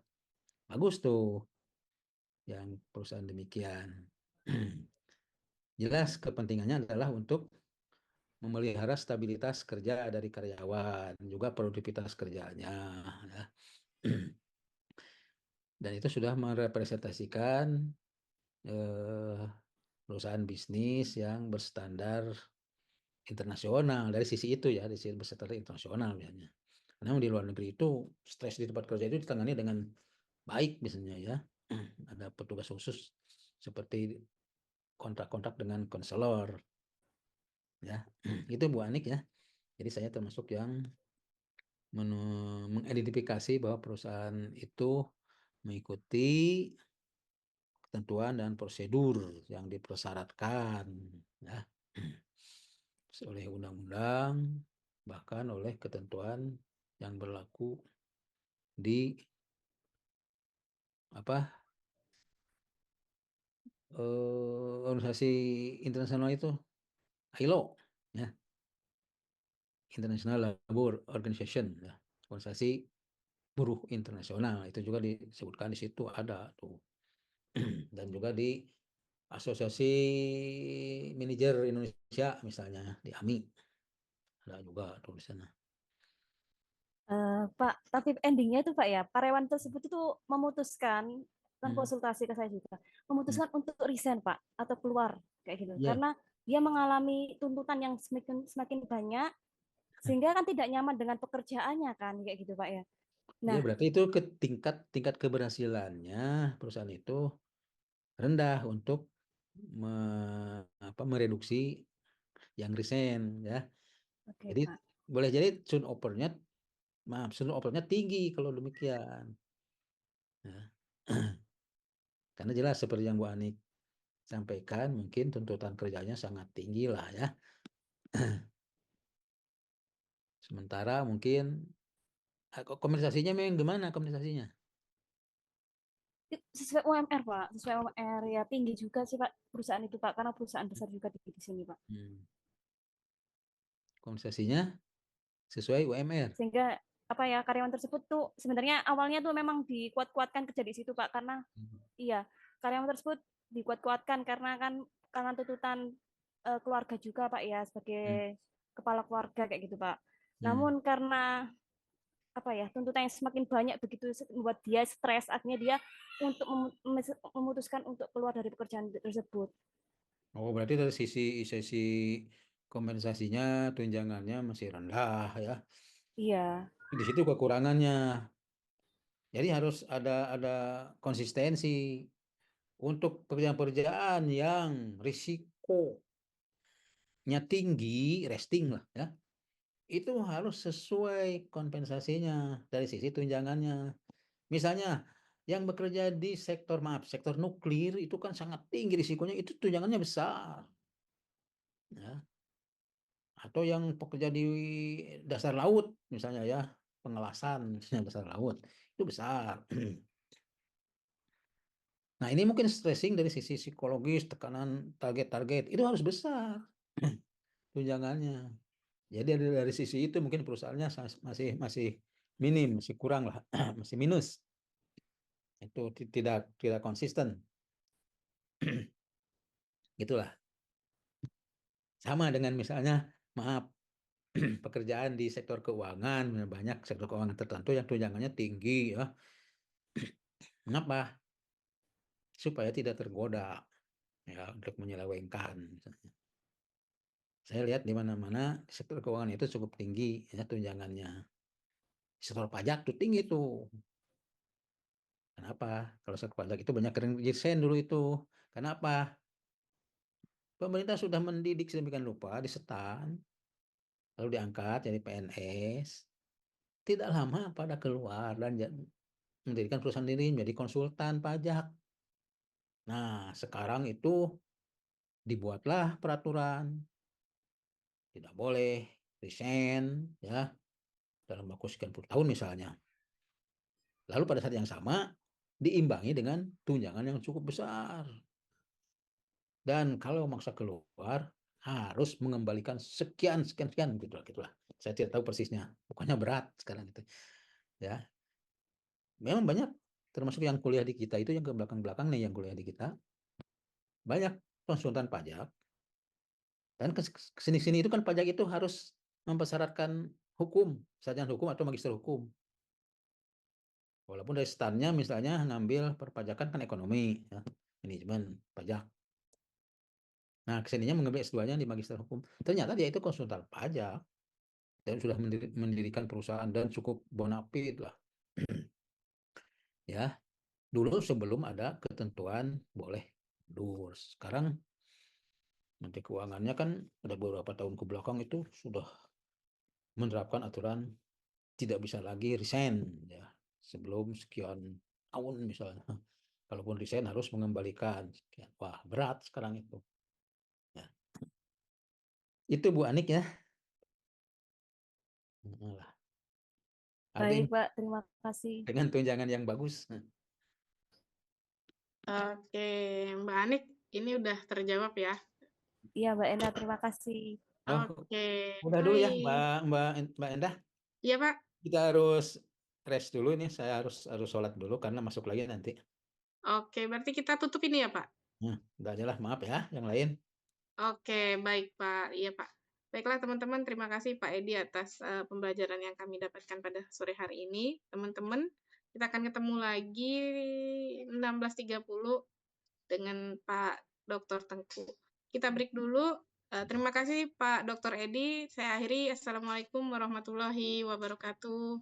bagus tuh yang perusahaan demikian. Jelas kepentingannya adalah untuk memelihara stabilitas kerja dari karyawan, juga produktivitas kerjanya. Ya. Dan itu sudah merepresentasikan perusahaan bisnis yang berstandar internasional dari sisi itu ya, dari sisi berstandar internasional biasanya. Karena di luar negeri itu stres di tempat kerja itu ditangani dengan baik biasanya ya. Ada petugas khusus seperti kontrak-kontrak dengan konselor ya. Itu Bu Anik ya. Jadi saya termasuk yang mengidentifikasi bahwa perusahaan itu mengikuti ketentuan dan prosedur yang dipersyaratkan ya, oleh undang-undang, bahkan oleh ketentuan yang berlaku di organisasi internasional itu, ILO ya, International Labour Organization ya, organisasi buruh internasional, itu juga disebutkan di situ ada tuh. Dan juga di Asosiasi Manajer Indonesia misalnya di AMI ada juga tuh di sana. Pak, tapi endingnya itu Pak ya, karyawan tersebut itu memutuskan, dan konsultasi ke saya juga, memutuskan untuk resign Pak, atau keluar kayak gitu, karena dia mengalami tuntutan yang semakin banyak, sehingga kan tidak nyaman dengan pekerjaannya kan, kayak gitu Pak ya. Nah, Ya berarti itu ke tingkat keberhasilannya perusahaan itu rendah untuk mereduksi yang resign ya. oke, Jadi Pak. boleh jadi turnover-nya tinggi kalau demikian. Ya. Karena jelas seperti yang Bu Anik sampaikan, mungkin tuntutan kerjanya sangat tinggi lah ya. Sementara mungkin kompensasinya memang gimana kompensasinya? Sesuai UMR Pak, sesuai UMR ya, tinggi juga sih Pak perusahaan itu Pak, karena perusahaan besar juga di sini Pak. Kompensasinya sesuai UMR. Sehingga apa ya, karyawan tersebut tuh sebenarnya awalnya tuh memang dikuat-kuatkan kerja di situ Pak, karena iya, karyawan tersebut dikuat-kuatkan karena tuntutan keluarga juga Pak ya, sebagai kepala keluarga kayak gitu Pak. Namun karena apa ya, tuntutan yang semakin banyak begitu membuat dia stres, akhirnya dia untuk memutuskan untuk keluar dari pekerjaan tersebut. Oh, berarti dari sisi kompensasinya, tunjangannya masih rendah ya. Iya. Di situ kekurangannya. Jadi harus ada konsistensi untuk pekerjaan-pekerjaan yang risikonya tinggi, resting lah ya. Itu harus sesuai kompensasinya dari sisi tunjangannya. Misalnya yang bekerja di sektor nuklir itu kan sangat tinggi risikonya, itu tunjangannya besar. Ya. Atau yang pekerja di dasar laut misalnya ya, pengelasan dasar laut itu besar. Nah ini mungkin stressing dari sisi psikologis, tekanan target-target itu harus besar tunjangannya. Jadi dari sisi itu mungkin perusahaannya masih minim, masih kurang lah, masih minus. Itu tidak konsisten. Gitulah. Sama dengan misalnya, maaf, pekerjaan di sektor keuangan, banyak sektor keuangan tertentu yang tunjangannya tinggi ya. Mengapa? Supaya tidak tergoda ya untuk menyelewengkan misalnya. Saya lihat di mana-mana sektor keuangan itu cukup tinggi ya tunjangannya. Sektor pajak tuh tinggi tuh. Kenapa? Kalau sektor pajak itu banyak yang resign dulu itu. Kenapa? Pemerintah sudah mendidik sedemikian rupa di setan, lalu diangkat jadi PNS. Tidak lama pada keluar dan mendirikan perusahaan sendiri menjadi konsultan pajak. Nah, sekarang itu dibuatlah peraturan tidak boleh resign ya dalam waktu sekian puluh tahun misalnya. Lalu pada saat yang sama diimbangi dengan tunjangan yang cukup besar. Dan kalau maksa keluar harus mengembalikan sekian gitulah. Saya tidak tahu persisnya. Pokoknya berat sekarang itu. Ya. Memang banyak termasuk yang kuliah di kita itu yang ke belakang-belakang nih yang kuliah di kita. Banyak konsultan pajak. Dan kesini-sini itu kan pajak itu harus mempersyaratkan hukum, sarjana hukum atau magister hukum. Walaupun dari startnya misalnya ngambil perpajakan kan ekonomi, ya, manajemen pajak. Nah, kesininya mengambil S2-nya di magister hukum. Ternyata dia itu konsultan pajak dan sudah mendirikan perusahaan dan cukup bonafit lah. Ya, dulu sebelum ada ketentuan boleh mundur. Sekarang Menteri Keuangannya kan ada beberapa tahun ke belakang itu sudah menerapkan aturan tidak bisa lagi resign ya sebelum sekian tahun misalnya. Kalaupun resign harus mengembalikan. Wah, berat sekarang itu. Ya. Itu Bu Anik ya. Baik, Pak. Terima kasih. Dengan tunjangan yang bagus. Oke, Mbak Anik, ini udah terjawab ya. Iya, Mbak Endah, terima kasih. Oh, Oke, udah dulu ya Mbak Endah. Iya, Pak. Kita harus rest dulu ini, saya harus sholat dulu karena masuk lagi nanti. Oke, berarti kita tutup ini ya, Pak? Udah aja lah, maaf ya yang lain. Oke, baik Pak. Iya Pak. Baiklah teman-teman, terima kasih Pak Edi atas pembelajaran yang kami dapatkan pada sore hari ini. Teman-teman, kita akan ketemu lagi 16.30 dengan Pak Dr. Tengku. Kita break dulu. Terima kasih Pak Dr. Edi. Saya akhiri. Assalamualaikum warahmatullahi wabarakatuh.